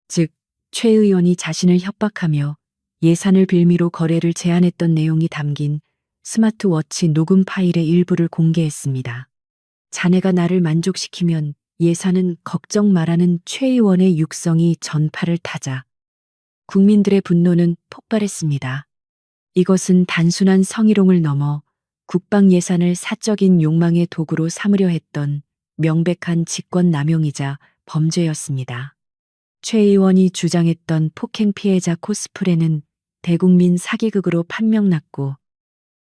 즉, 최 의원이 자신을 협박하며 예산을 빌미로 거래를 제안했던 내용이 담긴 스마트워치 녹음 파일의 일부를 공개했습니다. 자네가 나를 만족시키면 예산은 걱정 말라는 최 의원의 육성이 전파를 타자 국민들의 분노는 폭발했습니다. 이것은 단순한 성희롱을 넘어 국방 예산을 사적인 욕망의 도구로 삼으려 했던 명백한 직권 남용이자 범죄였습니다. 최 의원이 주장했던 폭행 피해자 코스프레는 대국민 사기극으로 판명났고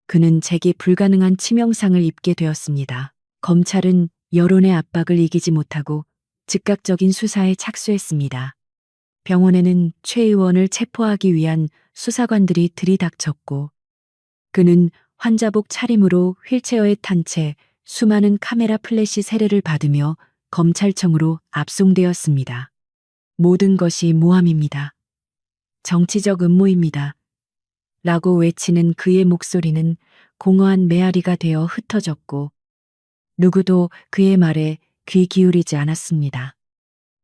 그는 재기 불가능한 치명상을 입게 되었습니다. 검찰은 여론의 압박을 이기지 못하고 즉각적인 수사에 착수했습니다. 병원에는 최 의원을 체포하기 위한 수사관들이 들이닥쳤고 그는 환자복 차림으로 휠체어에 탄 채 수많은 카메라 플래시 세례를 받으며 검찰청으로 압송되었습니다. 모든 것이 모함입니다. 정치적 음모입니다. 라고 외치는 그의 목소리는 공허한 메아리가 되어 흩어졌고 누구도 그의 말에 귀 기울이지 않았습니다.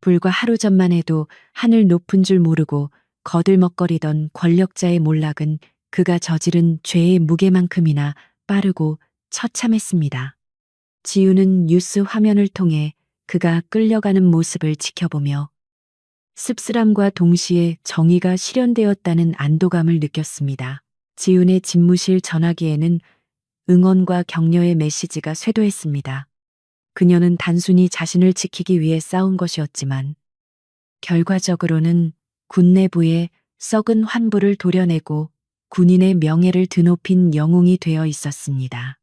불과 하루 전만 해도 하늘 높은 줄 모르고 거들먹거리던 권력자의 몰락은 그가 저지른 죄의 무게만큼이나 빠르고 처참했습니다. 지우는 뉴스 화면을 통해 그가 끌려가는 모습을 지켜보며 씁쓸함과 동시에 정의가 실현되었다는 안도감을 느꼈습니다. 지훈의 집무실 전화기에는 응원과 격려의 메시지가 쇄도했습니다. 그녀는 단순히 자신을 지키기 위해 싸운 것이었지만 결과적으로는 군 내부에 썩은 환부를 도려내고 군인의 명예를 드높인 영웅이 되어 있었습니다.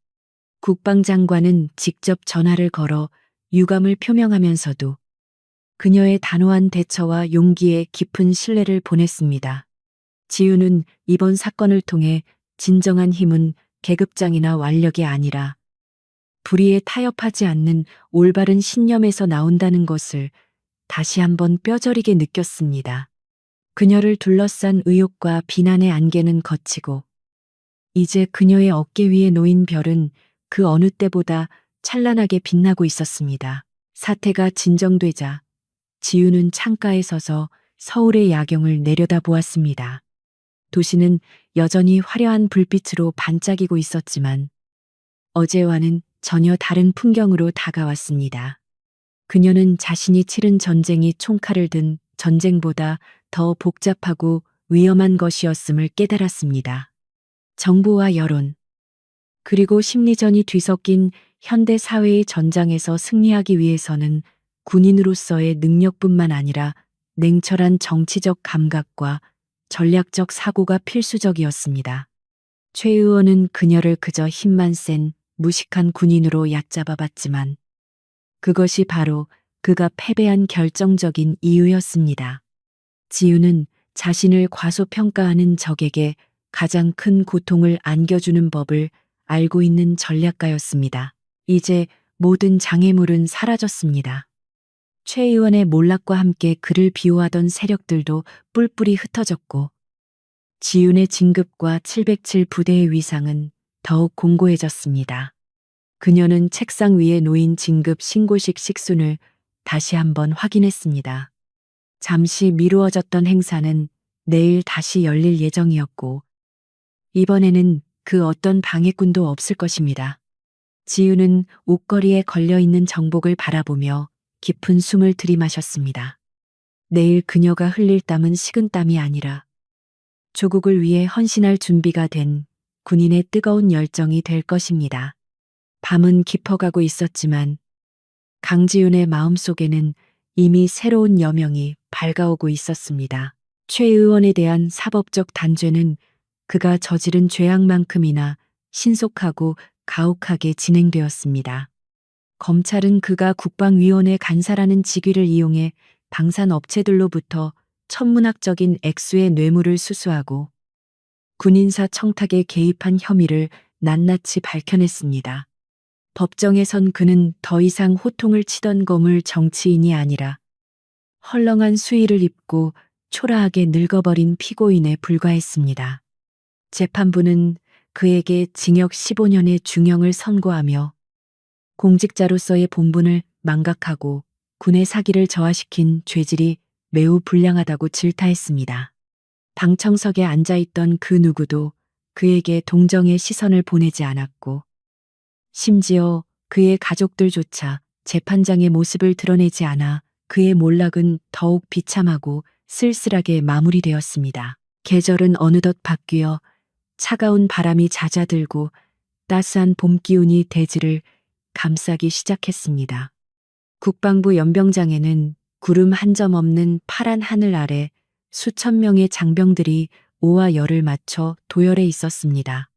국방장관은 직접 전화를 걸어 유감을 표명하면서도 그녀의 단호한 대처와 용기에 깊은 신뢰를 보냈습니다. 지우는 이번 사건을 통해 진정한 힘은 계급장이나 완력이 아니라 불의에 타협하지 않는 올바른 신념에서 나온다는 것을 다시 한번 뼈저리게 느꼈습니다. 그녀를 둘러싼 의혹과 비난의 안개는 걷히고 이제 그녀의 어깨 위에 놓인 별은 그 어느 때보다 찬란하게 빛나고 있었습니다. 사태가 진정되자 지우는 창가에 서서 서울의 야경을 내려다보았습니다. 도시는 여전히 화려한 불빛으로 반짝이고 있었지만 어제와는 전혀 다른 풍경으로 다가왔습니다. 그녀는 자신이 치른 전쟁이 총칼을 든 전쟁보다 더 복잡하고 위험한 것이었음을 깨달았습니다. 정부와 여론, 그리고 심리전이 뒤섞인 현대 사회의 전장에서 승리하기 위해서는 군인으로서의 능력뿐만 아니라 냉철한 정치적 감각과 전략적 사고가 필수적이었습니다. 최 의원은 그녀를 그저 힘만 센 무식한 군인으로 얕잡아봤지만 그것이 바로 그가 패배한 결정적인 이유였습니다. 지우는 자신을 과소평가하는 적에게 가장 큰 고통을 안겨주는 법을 알고 있는 전략가였습니다. 이제 모든 장애물은 사라졌습니다. 최 의원의 몰락과 함께 그를 비호하던 세력들도 뿔뿔이 흩어졌고 지윤의 진급과 707 부대의 위상은 더욱 공고해졌습니다. 그녀는 책상 위에 놓인 진급 신고식 식순을 다시 한번 확인했습니다. 잠시 미루어졌던 행사는 내일 다시 열릴 예정이었고 이번에는 그 어떤 방해꾼도 없을 것입니다. 지우는 옷걸이에 걸려있는 정복을 바라보며 깊은 숨을 들이마셨습니다. 내일 그녀가 흘릴 땀은 식은땀이 아니라 조국을 위해 헌신할 준비가 된 군인의 뜨거운 열정이 될 것입니다. 밤은 깊어가고 있었지만 강지윤의 마음속에는 이미 새로운 여명이 밝아오고 있었습니다. 최 의원에 대한 사법적 단죄는 그가 저지른 죄악만큼이나 신속하고 가혹하게 진행되었습니다. 검찰은 그가 국방위원회 간사라는 직위를 이용해 방산 업체들로부터 천문학적인 액수의 뇌물을 수수하고 군인사 청탁에 개입한 혐의를 낱낱이 밝혀냈습니다. 법정에선 그는 더 이상 호통을 치던 거물 정치인이 아니라 헐렁한 수의를 입고 초라하게 늙어버린 피고인에 불과했습니다. 재판부는 그에게 징역 15년의 중형을 선고하며 공직자로서의 본분을 망각하고 군의 사기를 저하시킨 죄질이 매우 불량하다고 질타했습니다. 방청석에 앉아있던 그 누구도 그에게 동정의 시선을 보내지 않았고 심지어 그의 가족들조차 재판장의 모습을 드러내지 않아 그의 몰락은 더욱 비참하고 쓸쓸하게 마무리되었습니다. 계절은 어느덧 바뀌어 차가운 바람이 잦아들고 따스한 봄 기운이 대지를 감싸기 시작했습니다. 국방부 연병장에는 구름 한 점 없는 파란 하늘 아래 수천 명의 장병들이 오와 열을 맞춰 도열해 있었습니다.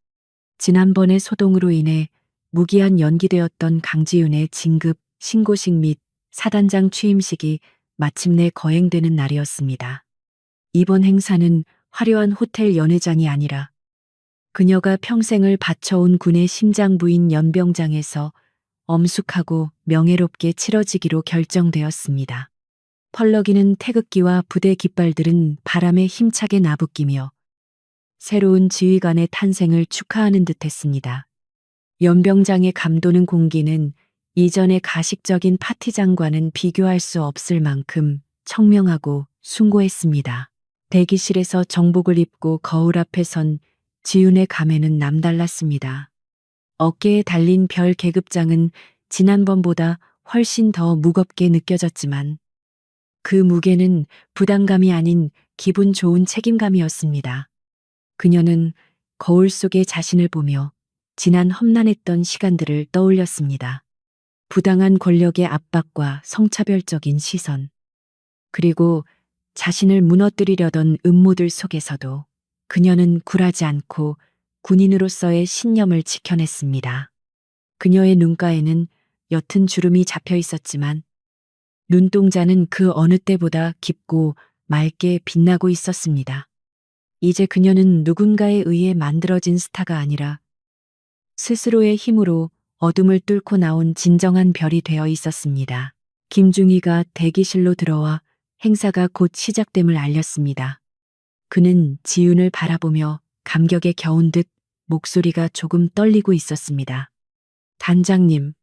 지난번의 소동으로 인해 무기한 연기되었던 강지윤의 진급, 신고식 및 사단장 취임식이 마침내 거행되는 날이었습니다. 이번 행사는 화려한 호텔 연회장이 아니라 그녀가 평생을 바쳐온 군의 심장부인 연병장에서 엄숙하고 명예롭게 치러지기로 결정되었습니다. 펄럭이는 태극기와 부대 깃발들은 바람에 힘차게 나부끼며 새로운 지휘관의 탄생을 축하하는 듯했습니다. 연병장의 감도는 공기는 이전의 가식적인 파티장과는 비교할 수 없을 만큼 청명하고 숭고했습니다. 대기실에서 정복을 입고 거울 앞에 선 지윤의 감에는 남달랐습니다. 어깨에 달린 별 계급장은 지난번보다 훨씬 더 무겁게 느껴졌지만 그 무게는 부담감이 아닌 기분 좋은 책임감이었습니다. 그녀는 거울 속에 자신을 보며 지난 험난했던 시간들을 떠올렸습니다. 부당한 권력의 압박과 성차별적인 시선, 그리고 자신을 무너뜨리려던 음모들 속에서도 그녀는 굴하지 않고 군인으로서의 신념을 지켜냈습니다. 그녀의 눈가에는 옅은 주름이 잡혀 있었지만 눈동자는 그 어느 때보다 깊고 맑게 빛나고 있었습니다. 이제 그녀는 누군가에 의해 만들어진 스타가 아니라 스스로의 힘으로 어둠을 뚫고 나온 진정한 별이 되어 있었습니다. 김중희가 대기실로 들어와 행사가 곧 시작됨을 알렸습니다. 그는 지윤을 바라보며 감격에 겨운 듯 목소리가 조금 떨리고 있었습니다. 단장님,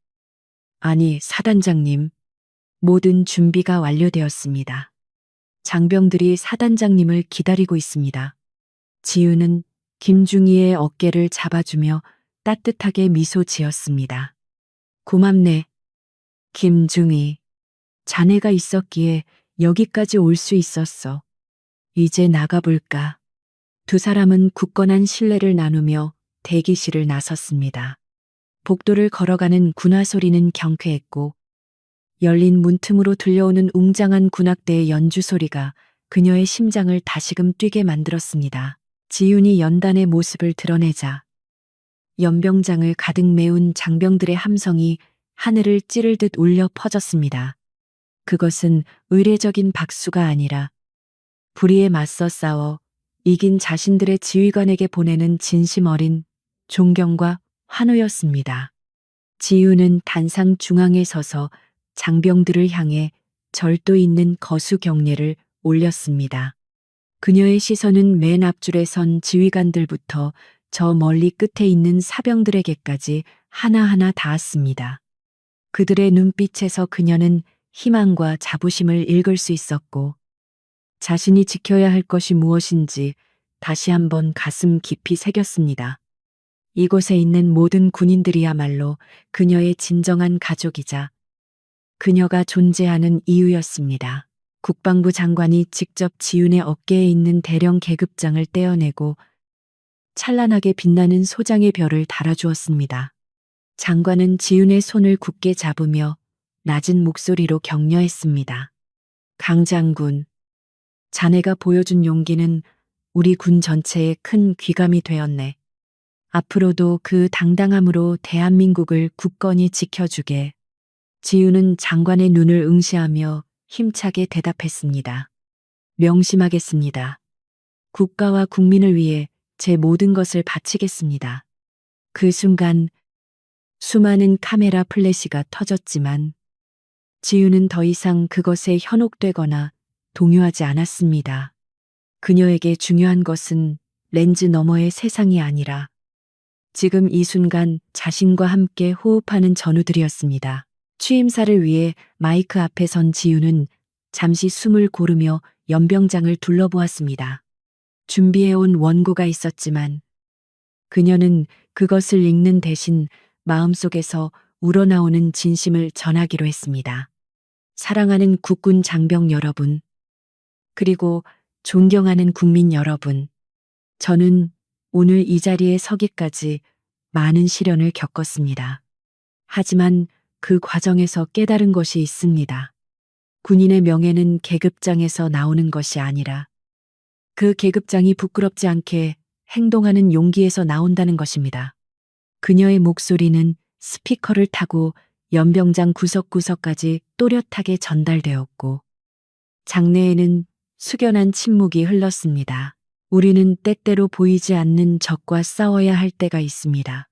아니 사단장님, 모든 준비가 완료되었습니다. 장병들이 사단장님을 기다리고 있습니다. 지윤은 김중희의 어깨를 잡아주며 따뜻하게 미소 지었습니다. 고맙네. 김중희, 자네가 있었기에 여기까지 올 수 있었어. 이제 나가볼까. 두 사람은 굳건한 신뢰를 나누며 대기실을 나섰습니다. 복도를 걸어가는 군화 소리는 경쾌했고 열린 문틈으로 들려오는 웅장한 군악대의 연주 소리가 그녀의 심장을 다시금 뛰게 만들었습니다. 지윤이 연단의 모습을 드러내자 연병장을 가득 메운 장병들의 함성이 하늘을 찌를 듯 울려 퍼졌습니다. 그것은 의례적인 박수가 아니라 불의에 맞서 싸워 이긴 자신들의 지휘관에게 보내는 진심 어린 존경과 환호였습니다. 지우는 단상 중앙에 서서 장병들을 향해 절도 있는 거수 경례를 올렸습니다. 그녀의 시선은 맨 앞줄에 선 지휘관들부터 저 멀리 끝에 있는 사병들에게까지 하나하나 닿았습니다. 그들의 눈빛에서 그녀는 희망과 자부심을 읽을 수 있었고, 자신이 지켜야 할 것이 무엇인지 다시 한번 가슴 깊이 새겼습니다. 이곳에 있는 모든 군인들이야말로 그녀의 진정한 가족이자 그녀가 존재하는 이유였습니다. 국방부 장관이 직접 지윤의 어깨에 있는 대령 계급장을 떼어내고 찬란하게 빛나는 소장의 별을 달아주었습니다. 장관은 지윤의 손을 굳게 잡으며 낮은 목소리로 격려했습니다. 강 장군, 자네가 보여준 용기는 우리 군 전체에 큰 귀감이 되었네. 앞으로도 그 당당함으로 대한민국을 굳건히 지켜주게. 지윤은 장관의 눈을 응시하며 힘차게 대답했습니다. 명심하겠습니다. 국가와 국민을 위해 제 모든 것을 바치겠습니다. 그 순간 수많은 카메라 플래시가 터졌지만 지윤은 더 이상 그것에 현혹되거나 동요하지 않았습니다. 그녀에게 중요한 것은 렌즈 너머의 세상이 아니라 지금 이 순간 자신과 함께 호흡하는 전우들이었습니다. 취임사를 위해 마이크 앞에 선 지윤은 잠시 숨을 고르며 연병장을 둘러보았습니다. 준비해온 원고가 있었지만 그녀는 그것을 읽는 대신 마음속에서 우러나오는 진심을 전하기로 했습니다. 사랑하는 국군 장병 여러분, 그리고 존경하는 국민 여러분, 저는 오늘 이 자리에 서기까지 많은 시련을 겪었습니다. 하지만 그 과정에서 깨달은 것이 있습니다. 군인의 명예는 계급장에서 나오는 것이 아니라 그 계급장이 부끄럽지 않게 행동하는 용기에서 나온다는 것입니다. 그녀의 목소리는 스피커를 타고 연병장 구석구석까지 또렷하게 전달되었고 장내에는 숙연한 침묵이 흘렀습니다. 우리는 때때로 보이지 않는 적과 싸워야 할 때가 있습니다.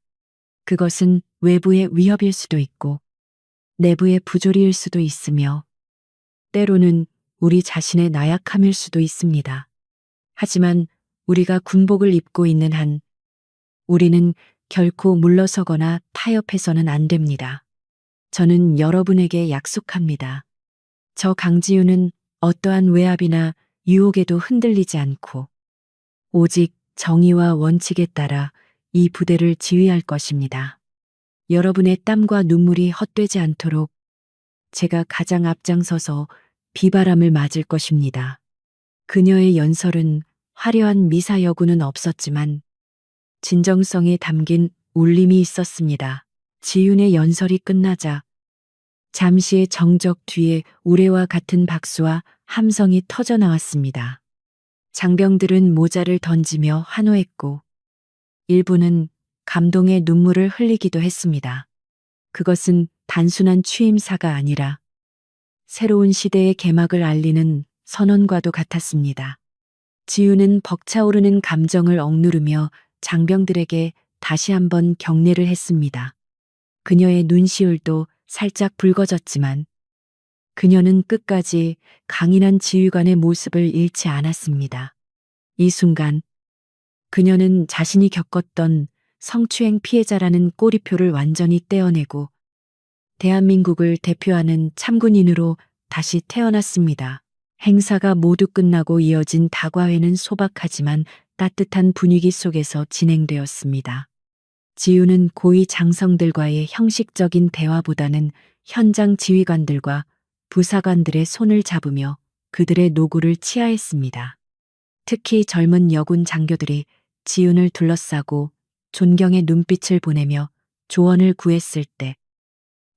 그것은 외부의 위협일 수도 있고 내부의 부조리일 수도 있으며 때로는 우리 자신의 나약함일 수도 있습니다. 하지만 우리가 군복을 입고 있는 한 우리는 결코 물러서거나 타협해서는 안 됩니다. 저는 여러분에게 약속합니다. 저 강지윤은 어떠한 외압이나 유혹에도 흔들리지 않고 오직 정의와 원칙에 따라 이 부대를 지휘할 것입니다. 여러분의 땀과 눈물이 헛되지 않도록 제가 가장 앞장서서 비바람을 맞을 것입니다. 그녀의 연설은 화려한 미사여구는 없었지만 진정성이 담긴 울림이 있었습니다. 지윤의 연설이 끝나자 잠시의 정적 뒤에 우레와 같은 박수와 함성이 터져 나왔습니다. 장병들은 모자를 던지며 환호했고 일부는 감동의 눈물을 흘리기도 했습니다. 그것은 단순한 취임사가 아니라 새로운 시대의 개막을 알리는 선언과도 같았습니다. 지윤은 벅차오르는 감정을 억누르며 장병들에게 다시 한번 격려를 했습니다. 그녀의 눈시울도 살짝 붉어졌지만 그녀는 끝까지 강인한 지휘관의 모습을 잃지 않았습니다. 이 순간 그녀는 자신이 겪었던 성추행 피해자라는 꼬리표를 완전히 떼어내고 대한민국을 대표하는 참군인으로 다시 태어났습니다. 행사가 모두 끝나고 이어진 다과회는 소박하지만 따뜻한 분위기 속에서 진행되었습니다. 지윤은 고위 장성들과의 형식적인 대화보다는 현장 지휘관들과 부사관들의 손을 잡으며 그들의 노고를 치하했습니다. 특히 젊은 여군 장교들이 지윤을 둘러싸고 존경의 눈빛을 보내며 조언을 구했을 때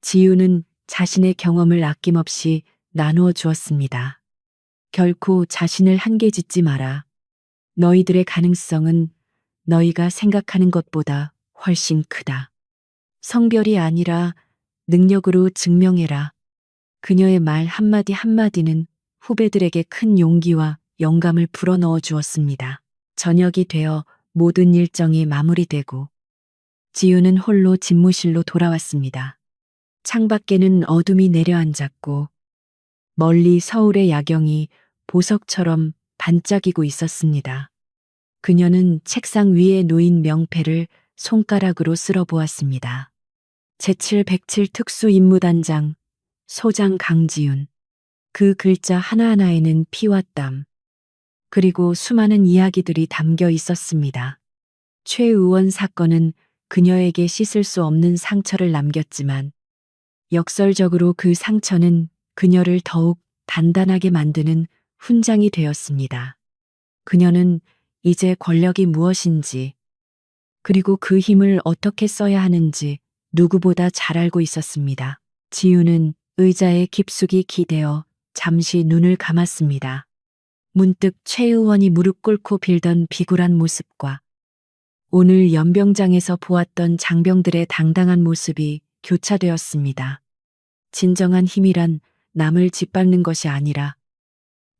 지윤은 자신의 경험을 아낌없이 나누어 주었습니다. 결코 자신을 한계 짓지 마라. 너희들의 가능성은 너희가 생각하는 것보다 훨씬 크다. 성별이 아니라 능력으로 증명해라. 그녀의 말 한마디 한마디는 후배들에게 큰 용기와 영감을 불어넣어 주었습니다. 저녁이 되어 모든 일정이 마무리되고 지우는 홀로 집무실로 돌아왔습니다. 창밖에는 어둠이 내려앉았고 멀리 서울의 야경이 보석처럼 반짝이고 있었습니다. 그녀는 책상 위에 놓인 명패를 손가락으로 쓸어보았습니다. 제7 107 특수임무단장 소장 강지윤. 그 글자 하나하나에는 피와 땀, 그리고 수많은 이야기들이 담겨 있었습니다. 최 의원 사건은 그녀에게 씻을 수 없는 상처를 남겼지만 역설적으로 그 상처는 그녀를 더욱 단단하게 만드는 훈장이 되었습니다. 그녀는 이제 권력이 무엇인지, 그리고 그 힘을 어떻게 써야 하는지 누구보다 잘 알고 있었습니다. 지우는 의자에 깊숙이 기대어 잠시 눈을 감았습니다. 문득 최 의원이 무릎 꿇고 빌던 비굴한 모습과 오늘 연병장에서 보았던 장병들의 당당한 모습이 교차되었습니다. 진정한 힘이란 남을 짓밟는 것이 아니라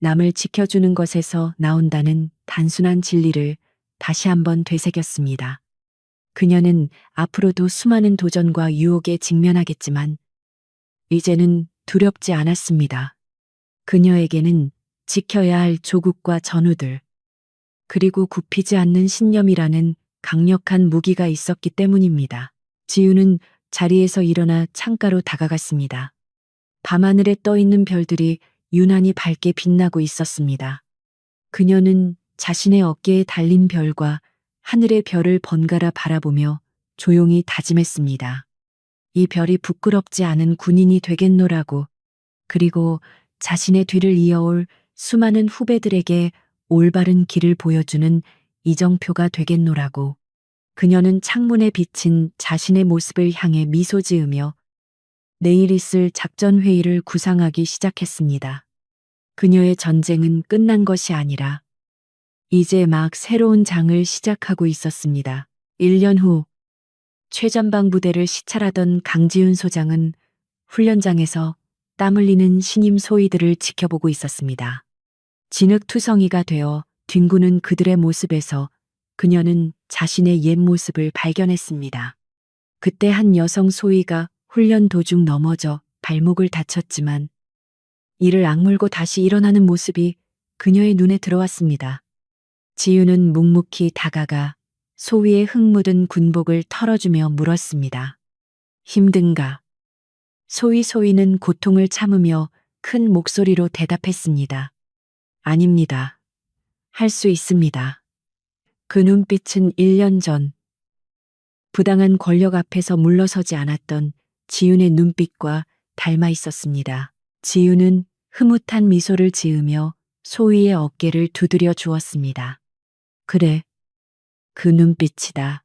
남을 지켜주는 것에서 나온다는 단순한 진리를 다시 한번 되새겼습니다. 그녀는 앞으로도 수많은 도전과 유혹에 직면하겠지만 이제는 두렵지 않았습니다. 그녀에게는 지켜야 할 조국과 전우들, 그리고 굽히지 않는 신념이라는 강력한 무기가 있었기 때문입니다. 지우는 자리에서 일어나 창가로 다가갔습니다. 밤하늘에 떠있는 별들이 유난히 밝게 빛나고 있었습니다. 그녀는 자신의 어깨에 달린 별과 하늘의 별을 번갈아 바라보며 조용히 다짐했습니다. 이 별이 부끄럽지 않은 군인이 되겠노라고, 그리고 자신의 뒤를 이어올 수많은 후배들에게 올바른 길을 보여주는 이정표가 되겠노라고. 그녀는 창문에 비친 자신의 모습을 향해 미소 지으며 내일 있을 작전 회의를 구상하기 시작했습니다. 그녀의 전쟁은 끝난 것이 아니라 이제 막 새로운 장을 시작하고 있었습니다. 1년 후 최전방 부대를 시찰하던 강지윤 소장은 훈련장에서 땀 흘리는 신임 소위들을 지켜보고 있었습니다. 진흙투성이가 되어 뒹구는 그들의 모습에서 그녀는 자신의 옛 모습을 발견했습니다. 그때 한 여성 소위가 훈련 도중 넘어져 발목을 다쳤지만 이를 악물고 다시 일어나는 모습이 그녀의 눈에 들어왔습니다. 지유는 묵묵히 다가가 소위의 흙 묻은 군복을 털어주며 물었습니다. 힘든가? 소위는 고통을 참으며 큰 목소리로 대답했습니다. 아닙니다. 할 수 있습니다. 그 눈빛은 1년 전 부당한 권력 앞에서 물러서지 않았던 지윤의 눈빛과 닮아 있었습니다. 지윤은 흐뭇한 미소를 지으며 소위의 어깨를 두드려 주었습니다. 그래, 그 눈빛이다.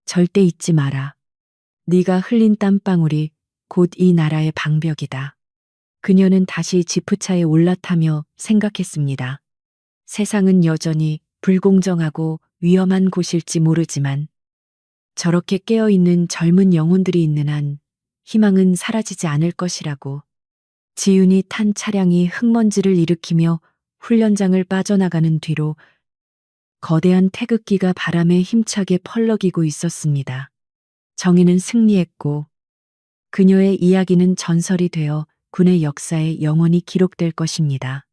절대 잊지 마라. 네가 흘린 땀방울이 곧 이 나라의 방벽이다. 그녀는 다시 지프차에 올라타며 생각했습니다. 세상은 여전히 불공정하고 위험한 곳일지 모르지만 저렇게 깨어있는 젊은 영혼들이 있는 한 희망은 사라지지 않을 것이라고. 지윤이 탄 차량이 흙먼지를 일으키며 훈련장을 빠져나가는 뒤로 거대한 태극기가 바람에 힘차게 펄럭이고 있었습니다. 정의는 승리했고 그녀의 이야기는 전설이 되어 군의 역사에 영원히 기록될 것입니다.